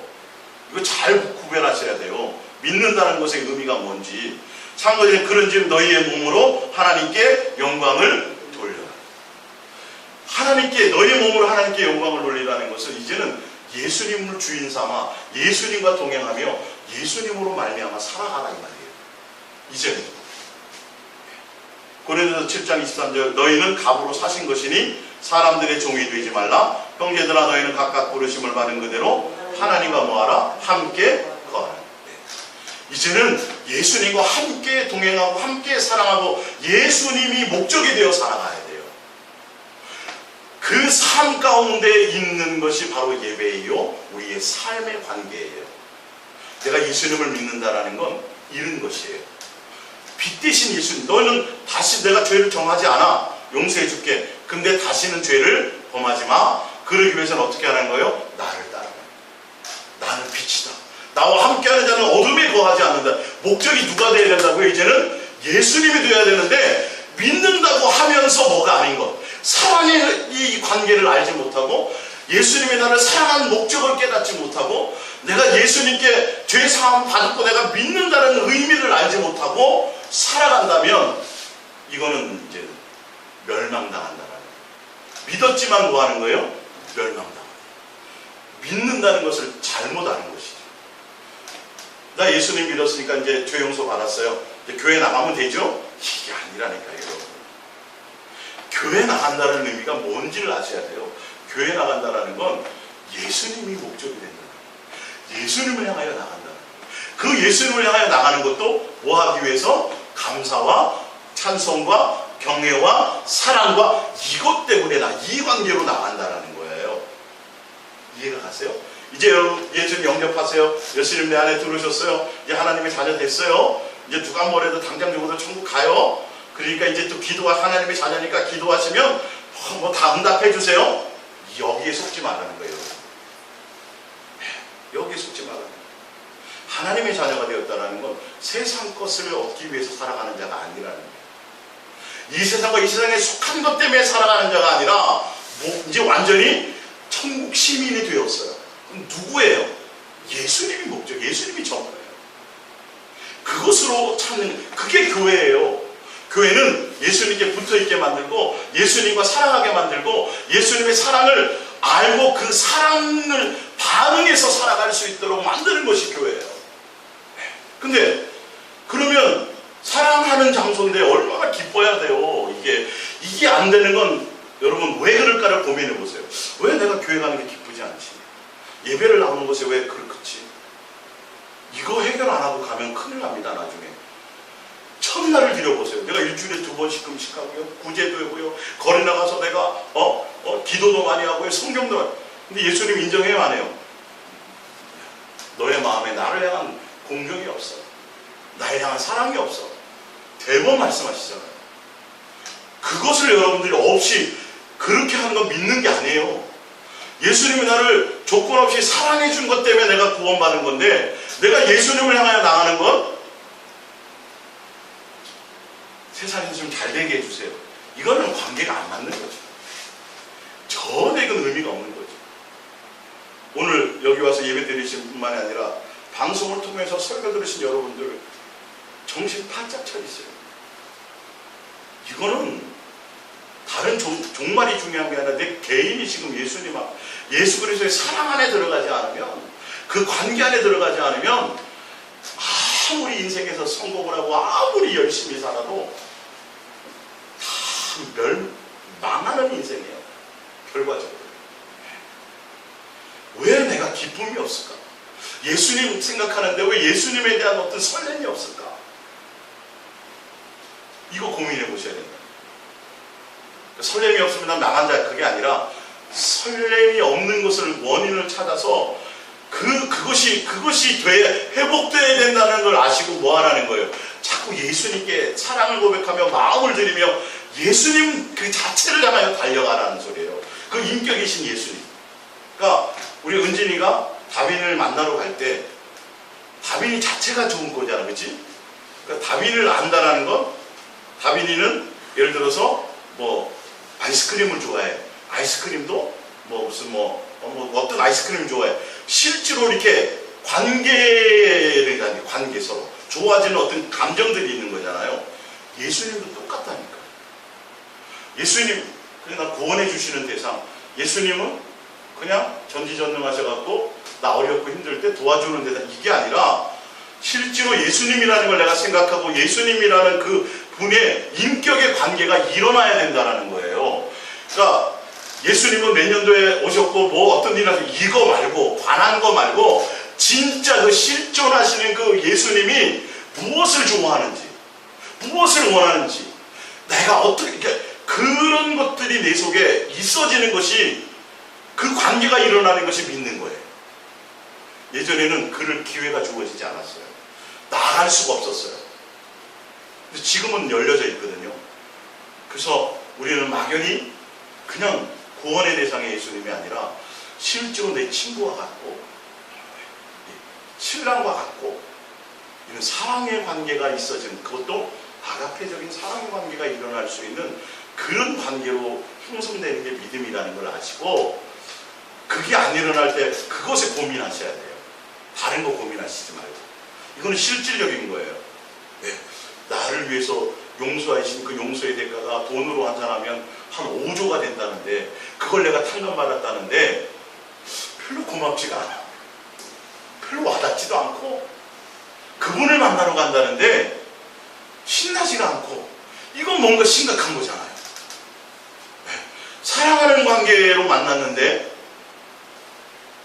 이거 잘 구별하셔야 돼요. 믿는다는 것의 의미가 뭔지. 참고로 그런즉 너희의 몸으로 하나님께 영광을 돌려라. 하나님께, 너희의 몸으로 하나님께 영광을 돌리라는 것은 이제는 예수님을 주인 삼아 예수님과 동행하며 예수님으로 말미암아 살아가라 이 말이에요. 이제는 고린도서 7장 23절 너희는 값으로 사신 것이니 사람들의 종이 되지 말라. 형제들아 너희는 각각 부르심을 받은 그대로 하나님과 뭐하라? 함께 거하라. 이제는 예수님과 함께 동행하고 함께 사랑하고 예수님이 목적이 되어 살아가야 돼요. 그 삶 가운데 있는 것이 바로 예배이요 우리의 삶의 관계예요. 내가 예수님을 믿는다라는 건 이런 것이에요. 빛 대신 예수님, 너는 다시 내가 죄를 정하지 않아. 용서해 줄게. 근데 다시는 죄를 범하지 마. 그러기 위해서는 어떻게 하는 거예요? 나를 따르라. 나는 빛이다. 나와 함께하는 자는 어둠에 거하지 않는다. 목적이 누가 되어야 된다고요? 이제는 예수님이 되어야 되는데 믿는다고 하면서 뭐가 아닌 것. 사랑의 이 관계를 알지 못하고 예수님이 나를 사랑한 목적을 깨닫지 못하고 내가 예수님께 죄사함 받고 내가 믿는다는 의미를 알지 못하고 살아간다면 이거는 이제 멸망당한다는 거예요. 믿었지만 뭐 하는 거예요? 멸망당한다. 믿는다는 것을 잘못 아는 것이죠. 나 예수님 믿었으니까 이제 죄 용서 받았어요. 이제 교회 나가면 되죠? 이게 아니라니까요, 여러분. 교회 나간다는 의미가 뭔지를 아셔야 돼요. 교회 나간다는 건 예수님이 목적이 된다. 예수님을 향하여 나간다. 그 예수님을 향하여 나가는 것도 뭐 하기 위해서? 감사와 찬송과 경외와 사랑과 이것 때문에 이 관계로 나간다는 거예요. 이해가 가세요? 이제 여러분 예수님 영접하세요. 예수님 내 안에 들어오셨어요. 이제 하나님의 자녀 됐어요. 이제 누가 뭐래도 당장 죽어도 천국 가요. 그러니까 이제 또 기도가 하나님의 자녀니까 기도하시면 뭐 다 응답해 주세요. 여기에 속지 말라는 거예요. 여기에 속지 말라는 거예요. 하나님의 자녀가 되었다는 건 세상 것을 얻기 위해서 살아가는 자가 아니라는 거예요. 이 세상과 이 세상에 속한 것 때문에 살아가는 자가 아니라 뭐 이제 완전히 천국 시민이 되었어요. 그럼 누구예요? 예수님이 목적, 예수님이 전부예요. 그것으로 찾는, 그게 교회예요. 교회는 예수님께 붙어있게 만들고 예수님과 사랑하게 만들고 예수님의 사랑을 알고 그 사랑을 반응해서 살아갈 수 있도록 만드는 것이 교회예요. 근데 그러면 사랑하는 장소인데 얼마나 기뻐야 돼요. 이게 안 되는 건 여러분 왜 그럴까를 고민해 보세요. 왜 내가 교회 가는 게 기쁘지 않지? 예배를 나오는 것에 왜 그렇지? 이거 해결 안 하고 가면 큰일 납니다. 나중에 첫날을 드려보세요. 내가 일주일에 2번씩 금식하고요, 구제도 하고요, 거리 나가서 내가 기도도 많이 하고요, 성경도 많이. 근데 예수님 인정해요, 안 해요? 너의 마음에 나를 향한 공경이 없어. 나에 향한 사랑이 없어. 대번 말씀하시잖아요. 그것을 여러분들이 없이 그렇게 하는 건 믿는 게 아니에요. 예수님이 나를 조건 없이 사랑해 준 것 때문에 내가 구원받은 건데 내가 예수님을 향하여 나가는 건 세상에서 좀 잘 되게 해주세요. 이거는 관계가 안 맞는 거죠. 전혀 이건 의미가 없는 거죠. 여기 와서 예배 드리신 뿐만이 아니라 방송을 통해서 설교 들으신 여러분들 정신 바짝 차리세요. 이거는 다른 종말이 중요한 게 아니라 내 개인이 지금 예수 그리스도의 사랑 안에 들어가지 않으면, 그 관계 안에 들어가지 않으면 아무리 인생에서 성공을 하고 아무리 열심히 살아도 다 망하는 인생이에요. 결과적으로. 왜 내가 기쁨이 없을까? 예수님 생각하는데 왜 예수님에 대한 어떤 설렘이 없을까? 이거 고민해 보셔야 된다. 설렘이 없으면 난 나간다, 그게 아니라 설렘이 없는 것을 원인을 찾아서 그것이 회복돼야 된다는 걸 아시고 뭐 하라는 거예요? 자꾸 예수님께 사랑을 고백하며 마음을 들이며 예수님 그 자체를 향하여 달려가라는 소리예요. 그 인격이신 예수님. 그러니까 우리 은진이가 다빈을 만나러 갈 때 다빈이 자체가 좋은 거잖아, 그렇지? 그러니까 다빈을 안다라는 건, 다빈이는 예를 들어서 뭐 아이스크림을 좋아해. 아이스크림도 어떤 아이스크림 좋아해. 실제로 이렇게 관계를 가지고, 관계 서로 좋아지는 어떤 감정들이 있는 거잖아요. 예수님도 똑같다니까. 예수님, 그냥 구원해 주시는 대상. 예수님은 그냥 전지전능하셔갖고 나 어렵고 힘들 때 도와주는 대상. 이게 아니라 실제로 예수님이라는 걸 내가 생각하고 예수님이라는 그 분의 인격의 관계가 일어나야 된다는 거예요. 그러니까 예수님은 몇 년도에 오셨고 뭐 어떤 일을 하시고 이거 말고, 관한 거 말고 진짜 그 실존하시는 그 예수님이 무엇을 좋아하는지, 무엇을 원하는지, 내가 어떻게, 그런 것들이 내 속에 있어지는 것이, 그 관계가 일어나는 것이 믿는 거예요. 예전에는 그럴 기회가 주어지지 않았어요. 나갈 수가 없었어요. 근데 지금은 열려져 있거든요. 그래서 우리는 막연히 그냥 구원의 대상의 예수님이 아니라 실제로 내 친구와 같고 신랑과 같고 이런 사랑의 관계가 있어지는, 그것도 아가페적인 사랑의 관계가 일어날 수 있는 그런 관계로 형성되는 게 믿음이라는 걸 아시고, 그게 안 일어날 때 그것에 고민하셔야 돼요. 다른 거 고민하시지 말고. 이거는 실질적인 거예요. 네. 나를 위해서 용서하신 그 용서의 대가가 돈으로 환산하면 한 5조가 된다는데, 그걸 내가 탕감받았다는데 별로 고맙지가 않아. 별로 와닿지도 않고, 그분을 만나러 간다는데 신나지가 않고, 이건 뭔가 심각한 거잖아요. 네. 사랑하는 관계로 만났는데,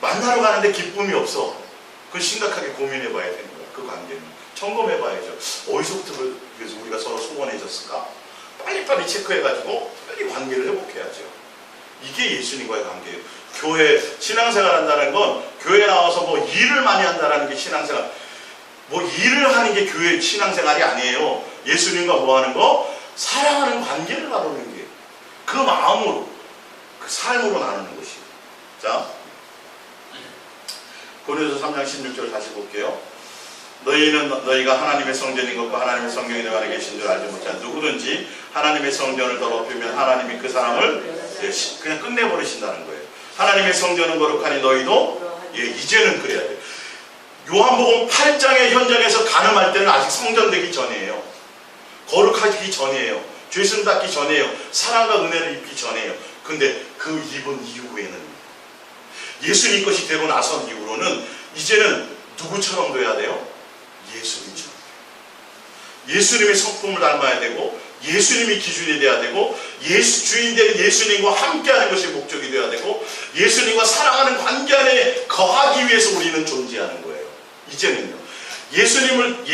만나러 가는데 기쁨이 없어. 그건 심각하게 고민해 봐야 되는 거야. 그 관계는 점검해 봐야죠. 어디서부터 그래서 우리가 서로 소원해졌을까? 빨리빨리 체크해가지고 빨리 관계를 회복해야죠. 이게 예수님과의 관계예요. 교회 신앙생활 한다는 건, 교회 나와서 뭐 일을 많이 한다는 게 신앙생활, 뭐 일을 하는 게 교회 신앙생활이 아니에요. 예수님과 뭐 하는 거? 사랑하는 관계를 나누는 게, 그 마음으로, 그 삶으로 나누는 것이에요. 자, 고린도서 3장 16절 다시 볼게요. 너희가 하나님의 성전인 것과 하나님의 성경이 내 안에 계신 줄 알지 못하는 누구든지 하나님의 성전을 더럽히면 하나님이 그 사람을 그냥 끝내버리신다는 거예요. 하나님의 성전은 거룩하니 너희도 이제는 그래야 돼요. 요한복음 8장의 현장에서 간음할 때는 아직 성전되기 전이에요. 거룩하기 전이에요. 죄선 닦기 전이에요. 사랑과 은혜를 입기 전이에요. 근데 그 입은 이후에는, 예수님 것이 되고 나선 이후로는 이제는 누구처럼 돼야 돼요? 예수님처럼. 예수님의 성품을 닮아야 되고, 예수님이 기준이 돼야 되고, 주인 되는 예수님과 함께하는 것이 목적이 돼야 되고, 예수님과 사랑하는 관계 안에 거하기 위해서 우리는 존재하는 거예요. 이제는요. 예수님을,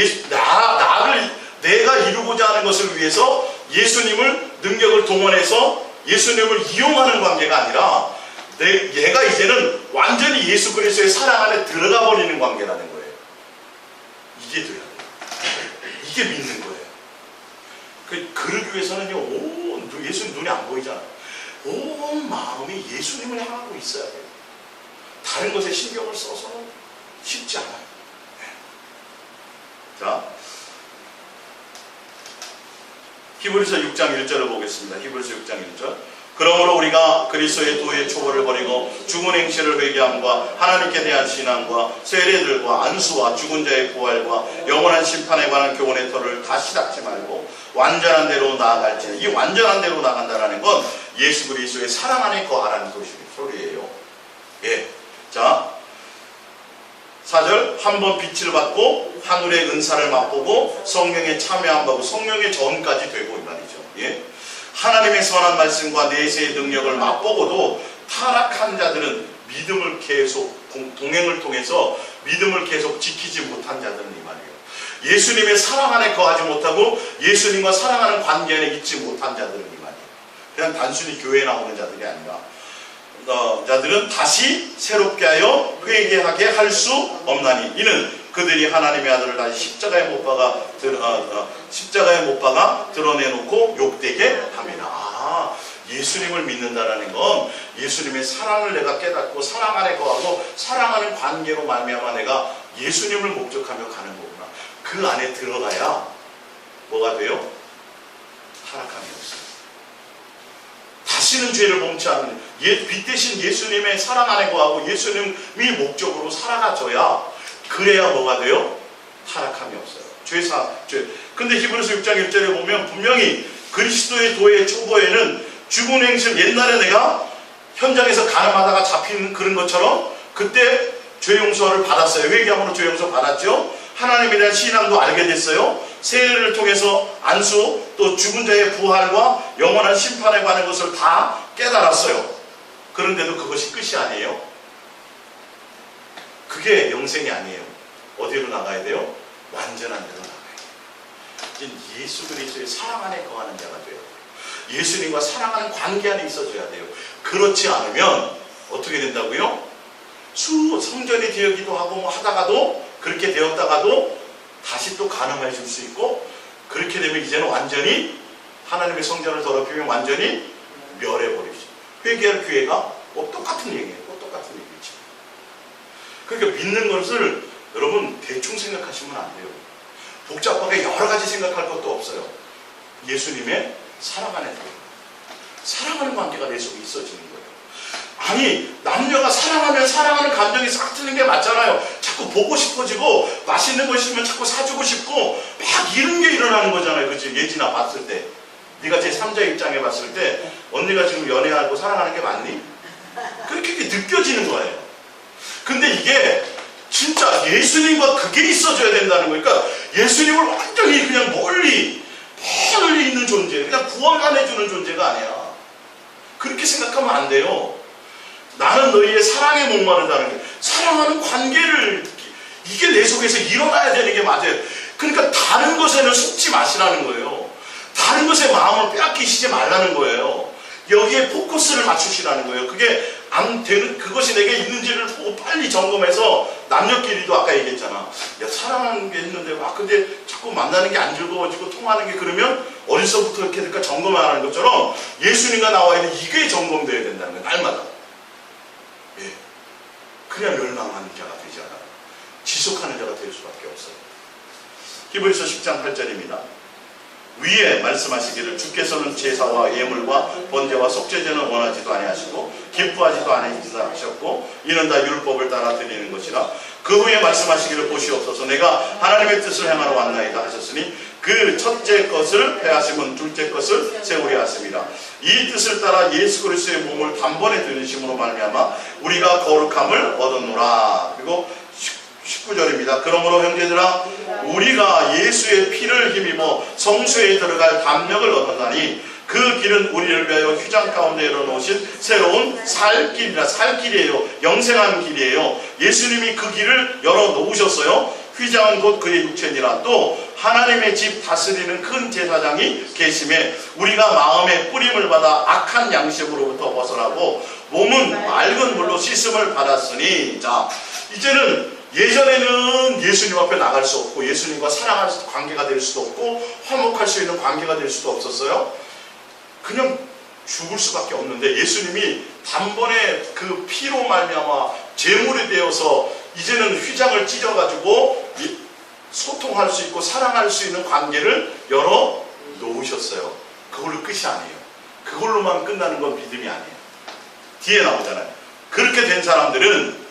내가 이루고자 하는 것을 위해서 예수님을 능력을 동원해서 예수님을 이용하는 관계가 아니라, 얘가 이제는 완전히 예수 그리스도의 사랑 안에 들어가 버리는 관계라는 거예요. 이게 돼야 돼요. 이게 믿는 거예요. 그러기 위해서는요, 예수님 눈이 안 보이잖아요. 온 마음이 예수님을 향하고 있어야 돼요. 다른 것에 신경을 써서는 쉽지 않아요. 네. 자, 히브리서 6장 1절을 보겠습니다. 히브리서 6장 1절. 그러므로 우리가 그리스도의 도의 초보를 버리고 죽은 행실을 회개함과 하나님께 대한 신앙과 세례들과 안수와 죽은 자의 부활과 영원한 심판에 관한 교훈의 터를 다시 닫지 말고 완전한 대로 나아갈지. 이 완전한 대로 나간다는 건 예수 그리스도의 사랑 안에 거하라는 소리예요. 예. 자, 4절, 한번 빛을 받고 하늘의 은사를 맛보고 성령에 참여한 바고 성령의 전까지 되고 이 말이죠. 예. 하나님의 선한 말씀과 내세의 능력을 맛보고도 타락한 자들은 믿음을 계속 동행을 통해서 믿음을 계속 지키지 못한 자들은 이 말이에요. 예수님의 사랑 안에 거하지 못하고 예수님과 사랑하는 관계 안에 있지 못한 자들은 이 말이에요. 그냥 단순히 교회에 나오는 자들이 아니라 자들은 다시 새롭게 하여 회개하게 할 수 없나니 이는 그들이 하나님의 아들을 다시 십자가에 못 박아 드러내놓고 욕되게 함이라. 예수님을 믿는다라는 건 예수님의 사랑을 내가 깨닫고 사랑 안에 거하고 사랑하는 관계로 말미암아 내가 예수님을 목적하며 가는 거구나. 그 안에 들어가야 뭐가 돼요? 타락함이 없어요. 다시는 죄를 범치 않는 빛 대신 예수님의 사랑 안에 거하고 예수님이 목적으로 살아가줘야 그래야 뭐가 돼요? 타락함이 없어요. 근데 히브리서 6장 1절에 보면 분명히 그리스도의 도의 초보에는 죽은 행실, 옛날에 내가 현장에서 가늠하다가 잡힌 그런 것처럼 그때 죄 용서를 받았어요. 회개함으로 죄 용서 받았죠. 하나님에 대한 신앙도 알게 됐어요. 세례를 통해서 안수, 또 죽은 자의 부활과 영원한 심판에 관한 것을 다 깨달았어요. 그런데도 그것이 끝이 아니에요. 그게 영생이 아니에요. 어디로 나가야 돼요? 완전한 데로 나가야 돼요. 예수 그리스도의 사랑 안에 거하는 자가 돼요. 예수님과 사랑하는 관계 안에 있어줘야 돼요. 그렇지 않으면 어떻게 된다고요? 성전이 되었기도 하고 뭐 하다가도 그렇게 되었다가도 다시 또 가늠해 줄 수 있고, 그렇게 되면 이제는 완전히 하나님의 성전을 더럽히면 완전히 멸해버리죠. 회개할 기회가 똑같은 얘기예요. 똑같은 얘기죠. 그러니까 믿는 것을 여러분 대충 생각하시면 안 돼요. 복잡하게 여러 가지 생각할 것도 없어요. 예수님의 사랑 안에 들어가요. 사랑하는 관계가 내 속에 있어지는 거예요. 아니, 남녀가 사랑하면 사랑하는 감정이 싹 트는 게 맞잖아요. 자꾸 보고 싶어지고 맛있는 거 있으면 자꾸 사주고 싶고 막 이런 게 일어나는 거잖아요. 그치? 예진아 봤을 때, 네가 제 3자 입장에 봤을 때 언니가 지금 연애하고 사랑하는 게 맞니? 그렇게 느껴지는 거예요. 근데 이게 진짜 예수님과 그게 있어줘야 된다는 거니까, 예수님을 완전히 그냥 멀리 있는 존재, 그냥 구원만 해주는 존재가 아니야. 그렇게 생각하면 안 돼요. 나는 너희의 사랑에 목마르다는 게, 사랑하는 관계를, 이게 내 속에서 일어나야 되는 게 맞아요. 그러니까 다른 것에는 속지 마시라는 거예요. 다른 것에 마음을 빼앗기시지 말라는 거예요. 여기에 포커스를 맞추시라는 거예요. 그게 안 되는, 그것이 내게 있는지를 보고 빨리 점검해서, 남녀끼리도 아까 얘기했잖아. 야, 사랑하는 게 있는데 막 근데 자꾸 만나는 게 안 즐거워지고 통하는 게, 그러면 어디서부터 이렇게 될까 점검하는 것처럼 예수님과 나와야 돼. 이게 점검돼야 된다는 거예요. 날마다. 예. 그냥 멸망하는 자가 되지 않아요. 지속하는 자가 될 수밖에 없어요. 히브리서 10장 8절입니다. 위에 말씀하시기를 주께서는 제사와 예물과 번제와 속죄제는 원하지도 아니하시고 기뻐하지도 아니하셨고 이는 다 율법을 따라 드리는 것이라. 그 후에 말씀하시기를 보시옵소서. 내가 하나님의 뜻을 행하러 왔나이다 하셨으니 그 첫째 것을 패하심은 둘째 것을 세우려 하십니다. 이 뜻을 따라 예수 그리스도의 몸을 단번에 들으심으로 말미암아 우리가 거룩함을 얻었노라. 그리고 19절입니다. 그러므로 형제들아, 우리가 예수의 피를 힘입어 성소에 들어갈 담력을 얻었나니 그 길은 우리를 위하여 휘장 가운데 열어놓으신 새로운 살 길이라. 살 길이에요. 영생하는 길이에요. 예수님이 그 길을 열어놓으셨어요. 휘장은 곧 그의 육체니라. 또 하나님의 집 다스리는 큰 제사장이 계심에 우리가 마음의 뿌림을 받아 악한 양심으로부터 벗어나고 몸은 맑은 물로 씻음을 받았으니. 자, 이제는 예전에는 예수님 앞에 나갈 수 없고 예수님과 사랑할 관계가 될 수도 없고 화목할 수 있는 관계가 될 수도 없었어요. 그냥 죽을 수밖에 없는데 예수님이 단번에 그 피로 말미암아 제물이 되어서 이제는 휘장을 찢어가지고 소통할 수 있고 사랑할 수 있는 관계를 열어 놓으셨어요. 그걸로 끝이 아니에요. 그걸로만 끝나는 건 믿음이 아니에요. 뒤에 나오잖아요. 그렇게 된 사람들은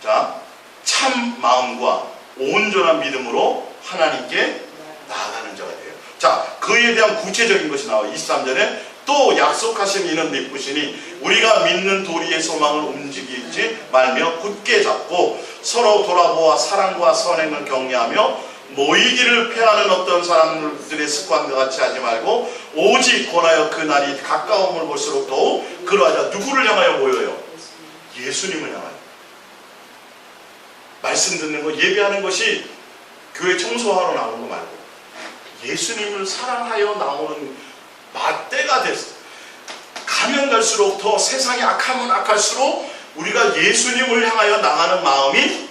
자, 참 마음과 온전한 믿음으로 하나님께 나아가는 자가 돼요. 자, 그에 대한 구체적인 것이 나와요. 23절에 또 약속하신 이는 믿으시니 우리가 믿는 도리의 소망을 움직이지 말며 굳게 잡고 서로 돌아보아 사랑과 선행을 격려하며 모이기를 패하는 어떤 사람들의 습관과 같이 하지 말고 오직 권하여 그 날이 가까움을 볼수록 더욱 그러하자. 누구를 향하여 모여요? 예수님을 향하여. 말씀 듣는 거, 예배하는 것이 교회 청소하러 나오는 거 말고 예수님을 사랑하여 나오는 때가 됐어. 가면 갈수록 더 세상이 악하면 악할수록 우리가 예수님을 향하여 나가는 마음이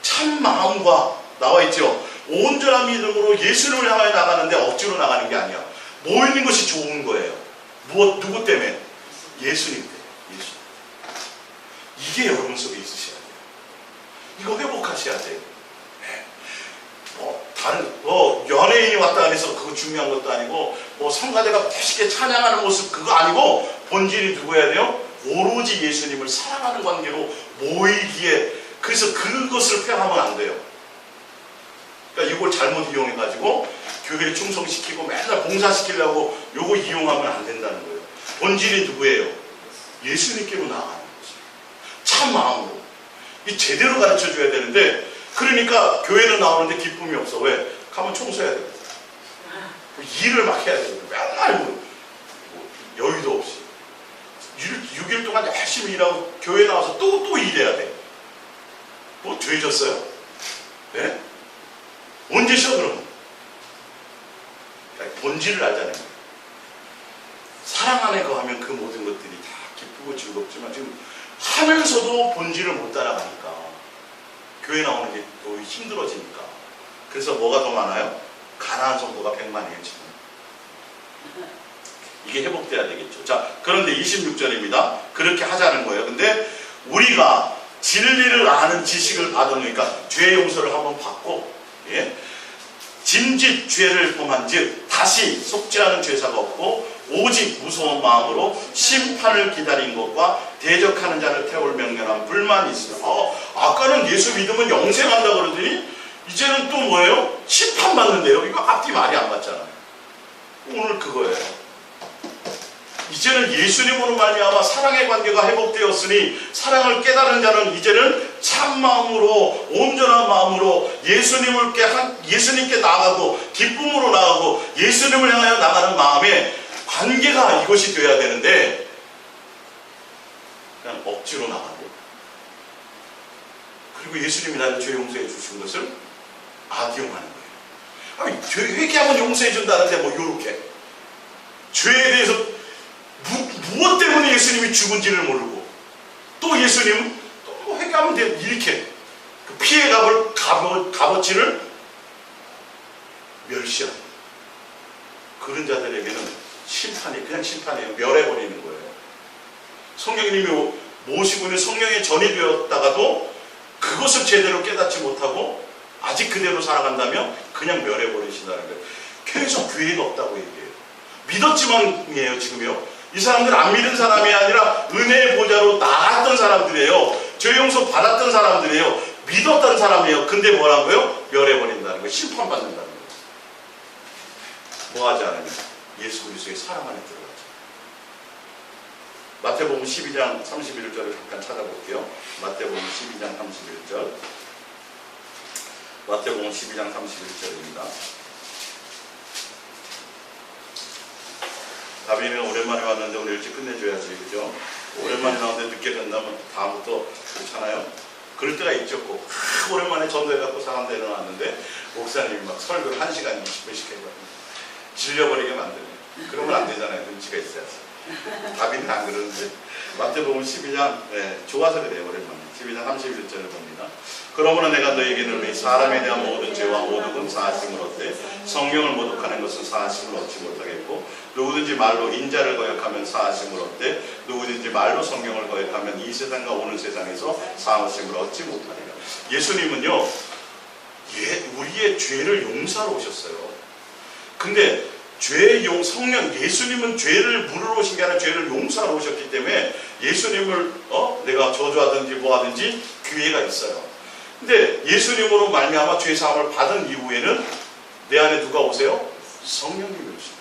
참 마음과 나와 있죠. 온전한 믿음으로 예수님을 향하여 나가는데 억지로 나가는 게 아니야. 모이는 것이 좋은 거예요. 누구 때문에? 예수님 때문에. 예수. 이게 여러분 속에 있으셔야 돼요. 이거 회복하셔야 돼요. 네. 다른 연예인이 왔다 그래서 그거 중요한 것도 아니고 성가대가 멋있게 찬양하는 모습 그거 아니고 본질이 누구여야 돼요? 오로지 예수님을 사랑하는 관계로 모이기에. 그래서 그것을 폐하면 안 돼요. 그러니까 이걸 잘못 이용해가지고 교회를 충성시키고 맨날 봉사시키려고 요거 이용하면 안 된다는 거예요. 본질이 누구예요? 예수님께로 나아가는 거죠. 참 마음으로. 이 제대로 가르쳐줘야 되는데 그러니까 교회는 나오는데 기쁨이 없어. 왜? 가면 청소해야 되거든. 일을 막 해야 되거든. 맨날 여유도 없이 6일 동안 열심히 일하고 교회 나와서 또 일해야 돼. 뭐 죄졌어요? 네? 언제 쉬어 그러면? 본질을 알잖아요. 사랑 안에 거하면 그 모든 것들이 다 기쁘고 즐겁지만 지금 하면서도 본질을 못 따라가니까 교회 나오는 게 더 힘들어지니까. 그래서 뭐가 더 많아요? 가난한 성도가 100만이에요 지금. 이게 회복돼야 되겠죠. 자, 그런데 26절입니다. 그렇게 하자는 거예요. 근데 우리가 진리를 아는 지식을 받으니까 죄 용서를 한번 받고, 예? 짐짓 죄를 범한즉 다시 속죄하는 죄사가 없고 오직 무서운 마음으로 심판을 기다린 것과 대적하는 자를 태울 명령한 불만이 있어요. 아까는 예수 믿으면 영생한다 그러더니 이제는 또 뭐예요? 심판받는데요. 이거 앞뒤 말이 안 맞잖아요. 오늘 그거예요. 이제는 예수님으로 말미암아 사랑의 관계가 회복되었으니 사랑을 깨달은 자는 이제는 참 마음으로 온전한 마음으로 예수님께 나아가고 기쁨으로 나아가고 예수님을 향하여 나가는 마음에 관계가 이것이 돼야 되는데 그냥 억지로 나가고 그리고 예수님이 나를 죄 용서해 주신 것을 악용하는 거예요. 아니, 죄 회개하면 용서해 준다는데 뭐 요렇게 죄에 대해서 무엇 때문에 예수님이 죽은지를 모르고 또 예수님은 또 회개하면 돼 이렇게 그 피해 값어치를 멸시하는 그런 자들에게는 심판이 그냥 심판이에요. 멸해버리는 거예요. 성령님이 모시고 있는 성령의 전이 되었다가도 그것을 제대로 깨닫지 못하고 아직 그대로 살아간다면 그냥 멸해버리신다는 거예요. 계속 교회가 없다고 얘기해요. 믿었지만이에요 지금요. 이 사람들 안 믿은 사람이 아니라 은혜의 보좌로 나갔던 사람들이에요. 죄 용서 받았던 사람들이에요. 믿었던 사람이에요. 근데 뭐라고요? 멸해버린다는 거예요. 심판받는다는 거예요. 뭐하지 않으면 예수 그리스도의 사랑 안에 들어가죠. 마태복음 12장 31절을 잠깐 찾아볼게요. 마태복음 12장 31절. 마태복음 12장 31절입니다. 다빈이는 오랜만에 왔는데 오늘 일찍 끝내줘야지, 그죠? 오랜만에 나오는데 늦게 된다면 다음부터 그렇잖아요. 그럴 때가 있죠. 꼭 오랜만에 전도해갖고 사람들 일어났는데 목사님이 막 설교를 1시간 20분씩 해버립니다. 질려버리게 만드네요. 그러면 안 되잖아요. 눈치가 있어야지. 다빈이는 안 그러는데 마태복음 12장 좋아서 그래요. 오랜만에 12장 31절을 봅니다. 그러므로 내가 너에게 이르노니 사람에 대한 모든 죄와 모든 사하심을 얻되 성령을 모독하는 것은 사하심을 얻지 못하겠고 누구든지 말로 인자를 거역하면 사하심을 얻되 누구든지 말로 성령을 거역하면 이 세상과 오는 세상에서 사하심을 얻지 못하리라. 예수님은요 우리의 죄를 용서하러 오셨어요. 근데 성령, 예수님은 죄를 물으러 오신 게 아니라 죄를 용서하러 오셨기 때문에 예수님을 내가 저주하든지 뭐 하든지 기회가 있어요. 근데 예수님으로 말미암아 죄 사함을 받은 이후에는 내 안에 누가 오세요? 성령님이 오십니다.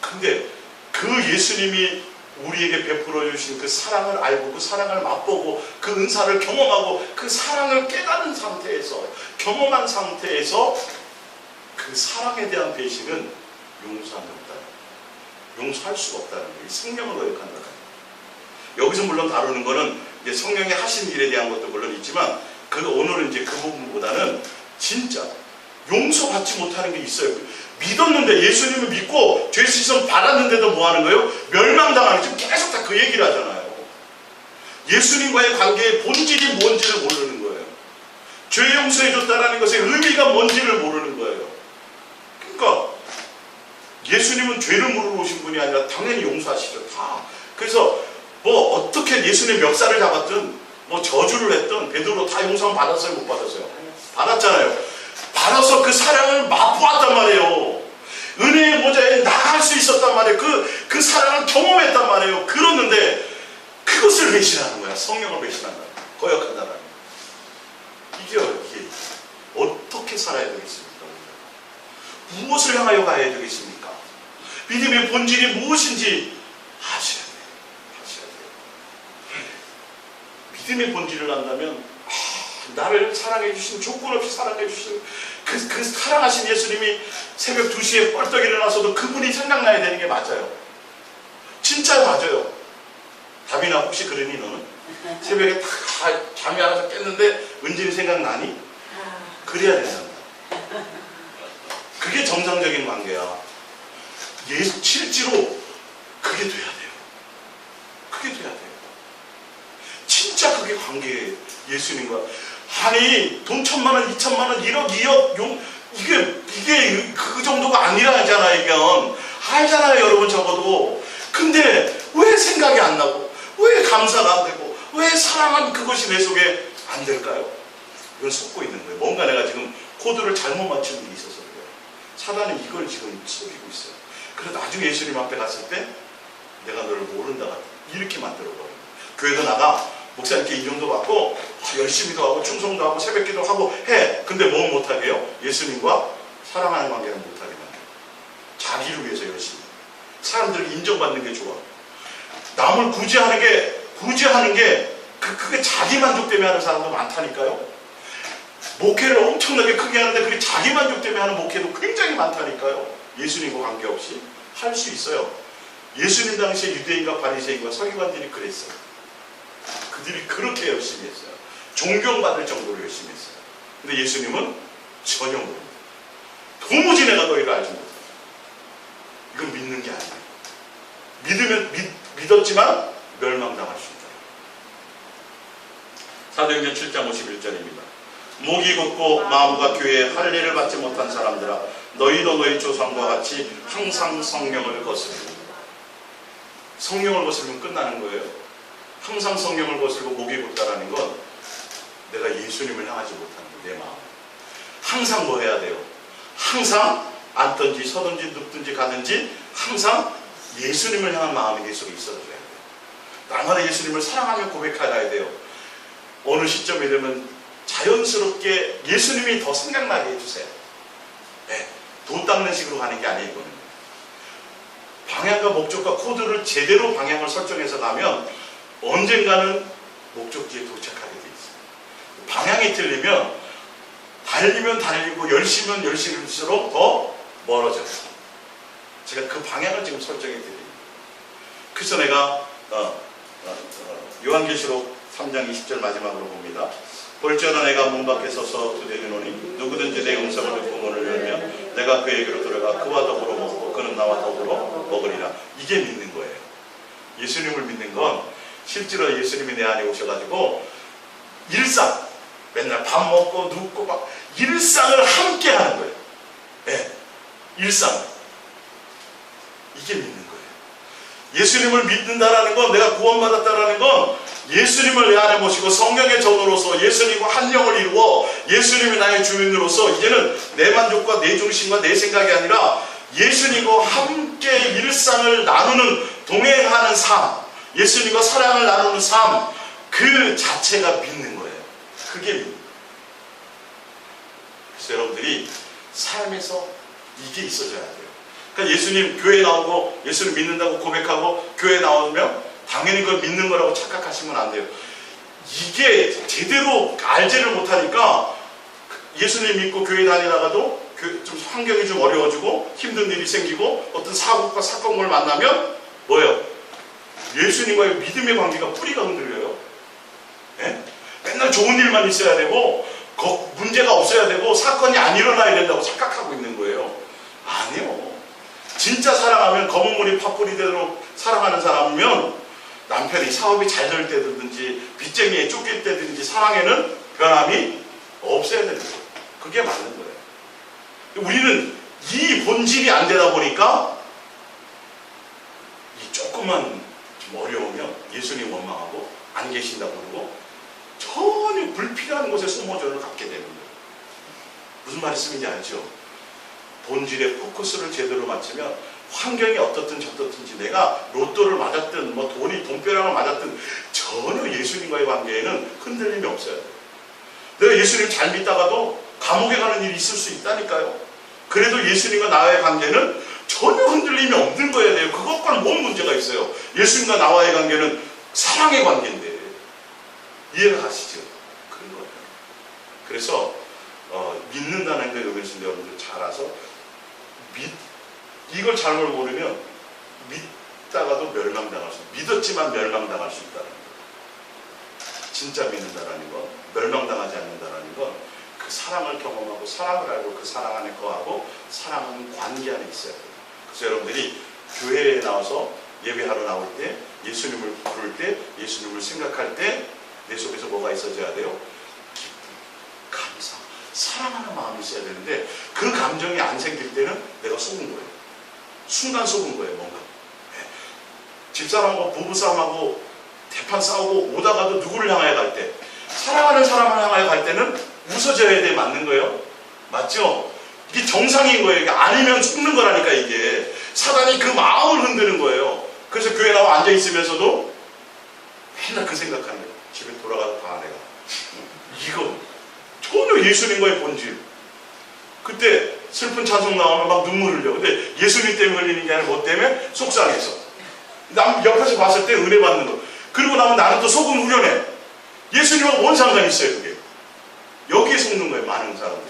근데 그 예수님이 우리에게 베풀어 주신 그 사랑을 알고 그 사랑을 맛보고 그 은사를 경험하고 그 사랑을 깨달은 상태에서, 경험한 상태에서 그 사랑에 대한 배신은 용서하는 없다. 용서할 수가 없다는 거예요. 성령을 거역한다는 거예요. 여기서 물론 다루는 거는 이제 성령이 하신 일에 대한 것도 물론 있지만 오늘은 이제 그 부분보다는 진짜 용서받지 못하는 게 있어요. 믿었는데, 예수님을 믿고 죄 씻음 받았는데도 뭐 하는 거예요? 멸망당하는, 지금 계속 다 그 얘기를 하잖아요. 예수님과의 관계의 본질이 뭔지를 모르는 거예요. 죄 용서해 줬다는 것의 의미가 뭔지를 모르는 거예요. 그러니까 예수님은 죄를 물으러 오신 분이 아니라 당연히 용서하시죠. 다. 그래서 뭐 어떻게 예수님의 멱살을 잡았든 뭐 저주를 했든 베드로 다 용서 받았어요? 못 받았어요? 받았잖아요. 받아서 그 사랑을 맛보았단 말이에요. 은혜의 모자에 나갈 수 있었단 말이에요. 그 사랑을 경험했단 말이에요. 그렇는데 그것을 배신하는 거야. 성령을 배신한다. 거역한다는. 이게 어떻게 살아야 되겠습니까? 무엇을 향하여 가야 되겠습니까? 믿음의 본질이 무엇인지 아셔야 돼요. 아셔야 돼요. 믿음의 본질을 안다면 나를 사랑해 주신, 조건 없이 사랑해 주신 그 사랑하신 예수님이 새벽 2시에 뻘떡 일어나서도 그분이 생각나야 되는 게 맞아요. 진짜 맞아요. 다빈아, 혹시 그러니 너는? 새벽에 다 잠이 안 와서 깼는데 은진이 생각나니? 그래야 된다. 그게 정상적인 관계야. 실제로 그게 돼야 돼요. 그게 돼야 돼요. 진짜 그게 관계예요. 예수님과. 아니, 돈 1,000만 원, 2,000만 원, 1억, 2억, 이게 그 정도가 아니라잖아요. 이건 알잖아요, 여러분. 적어도. 근데 왜 생각이 안 나고, 왜 감사가 안 되고, 왜 사랑한 그것이 내 속에 안 될까요? 이건 속고 있는 거예요. 뭔가 내가 지금 코드를 잘못 맞추는 게 있어서 그래요. 사단은 이걸 지금 속이고 있어요. 그래서 나중에 예수님 앞에 갔을 때 내가 너를 모른다, 이렇게 만들어버려요. 교회도 나가, 목사님께 인정도 받고 열심히도 하고 충성도 하고 새벽기도 하고 해. 근데 뭐 못하게 해요? 예수님과 사랑하는 관계는 못하게 만들어요. 자기를 위해서 열심히. 사람들에게 인정받는 게 좋아. 남을 구제하는 게 그게 자기 만족 때문에 하는 사람도 많다니까요. 목회를 엄청나게 크게 하는데 그게 자기 만족 때문에 하는 목회도 굉장히 많다니까요. 예수님과 관계없이 할 수 있어요. 예수님 당시에 유대인과 바리새인과 서기관들이 그랬어요. 그들이 그렇게 열심히 했어요. 존경받을 정도로 열심히 했어요. 근데 예수님은 전혀 모릅니다. 도무지 내가 너희를 알지 못해. 이건 믿는 게 아니에요. 믿었지만 멸망당할 수 있다. 사도행전 7장 51절입니다. 목이 곧고 마음과 교회에 할례를 받지 못한 사람들아, 너희도 너희 조상과 같이 항상 성령을 거스르고. 성령을 거스르면 끝나는 거예요. 항상 성령을 거스르고 목이 곧다라는 건 내가 예수님을 향하지 못하는 내 마음. 항상 뭐 해야 돼요? 항상 앉든지 서든지 눕든지 가든지 항상 예수님을 향한 마음이 내 속에 있어줘야 돼요. 날마다 예수님을 사랑하며 고백하야 돼요. 어느 시점이 되면 자연스럽게 예수님이 더 생각나게 해주세요. 네, 도 닦는 식으로 가는 게 아니거든요. 방향과 목적과 코드를 제대로 방향을 설정해서 가면 언젠가는 목적지에 도착하게 돼 있어요. 방향이 틀리면 달리면 달리고 열심히면 열심일수록 더 멀어져요. 제가 그 방향을 지금 설정해 드립니다. 그래서 내가 요한계시록 3장 20절 마지막으로 봅니다. 볼지어다 내가 문 밖에 서서 두드리노니 누구든지 내 음성을 듣고 문을 열면 내가 그에게로 들어가 그와 더불어 먹고 그는 나와 더불어 먹으리라. 이게 믿는 거예요. 예수님을 믿는 건 실제로 예수님이 내 안에 오셔가지고 일상, 맨날 밥 먹고 눕고 막 일상을 함께 하는 거예요. 네, 일상. 이게 믿는 거예요. 예수님을 믿는다라는 건, 내가 구원받았다라는 건 예수님을 내 안에 모시고 성령의 전으로서 예수님과 한 영을 이루어 예수님이 나의 주인으로서 이제는 내 만족과 내 중심과 내 생각이 아니라 예수님과 함께 일상을 나누는, 동행하는 삶, 예수님과 사랑을 나누는 삶, 그 자체가 믿는 거예요. 그게 믿는 거예요. 그래서 여러분들이 삶에서 이게 있어져야 돼요. 그러니까 예수님 교회 나오고 예수를 믿는다고 고백하고 교회 나오면 당연히 그걸 믿는 거라고 착각하시면 안 돼요. 이게 제대로 알지를 못하니까 예수님 믿고 교회 다니다가도 좀 환경이 좀 어려워지고 힘든 일이 생기고 어떤 사고과 사건을 만나면 뭐예요? 예수님과의 믿음의 관계가 뿌리가 흔들려요. 네? 맨날 좋은 일만 있어야 되고 문제가 없어야 되고 사건이 안 일어나야 된다고 착각하고 있는 거예요. 아니요. 진짜 사랑하면 검은 머리 팥뿌리대로 사랑하는 사람이면 남편이 사업이 잘 될 때든지 빚쟁이에 쫓길 때든지 사랑에는 변함이 없어야 되는 거예요. 그게 맞는 거예요. 우리는 이 본질이 안 되다 보니까 이 조금만 좀 어려우면 예수님 원망하고 안 계신다고 그러고 전혀 불필요한 곳에 소모전을 갖게 되는 거예요. 무슨 말씀인지 알죠? 본질의 포커스를 제대로 맞추면 환경이 어떻든 저떻든지 내가 로또를 맞았든 뭐 돈벼락을 맞았든 전혀 예수님과의 관계에는 흔들림이 없어야 돼요. 내가 예수님 잘 믿다가도 감옥에 가는 일이 있을 수 있다니까요. 그래도 예수님과 나의 관계는 전혀 흔들림이 없는 거여야 돼요. 그것과는 뭔 문제가 있어요. 예수님과 나와의 관계는 사랑의 관계인데. 이해가 가시죠? 그런 거예요. 그래서 믿는다는 게 여기서 여러분들 잘 알아서 이걸 잘못 모르면 믿다가도 멸망당할 수, 믿었지만 멸망당할 수 있다는 거예요. 진짜 믿는다라는 건, 멸망당하지 않는다라는 건 그 사랑을 경험하고 사랑을 알고 그 사랑 안에 거하고 사랑하는 관계 안에 있어야 돼요. 그래서 여러분들이 교회에 나와서 예배하러 나올 때, 예수님을 부를 때, 예수님을 생각할 때 내 속에서 뭐가 있어져야 돼요? 기쁨, 감사, 사랑하는 마음이 있어야 되는데 그 감정이 안 생길 때는 내가 속은 거예요. 순간 속은 거예요. 뭔가 집사람하고 부부싸움하고 대판 싸우고 오다가도 누구를 향하여 갈 때, 사랑하는 사람을 향하여 갈 때는 웃어줘야 돼. 맞는 거예요? 맞죠? 이게 정상인 거예요. 이게 아니면 속는 거라니까. 이게 사단이 그 마음을 흔드는 거예요. 그래서 교회 나와 앉아있으면서도 맨날 그 생각하는 거예요. 집에 돌아가서 봐 내가 이거 전혀 예수님과의 본질. 그때 슬픈 찬송 나오면 막 눈물 흘려. 근데 예수님 때문에 흘리는 게 아니라 뭐 때문에? 속상해서. 남 옆에서 봤을 때 은혜 받는 거. 그리고 나면 나는 또 속은 후련해. 예수님하고 뭔 상관이 있어요 그게. 여기에 속는 거예요. 많은 사람들.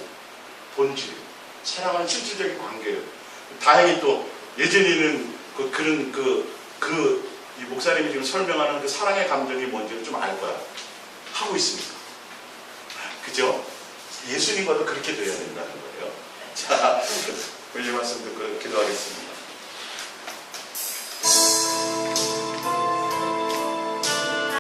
본질. 사랑하는 실질적인 관계예요. 다행히 또 예전에는 이 목사님이 지금 설명하는 그 사랑의 감정이 뭔지를 좀 알 거야. 하고 있습니다. 그죠? 예수님과도 그렇게 돼야 된다는 거예요. 자, 오늘 말씀 듣고 기도하겠습니다.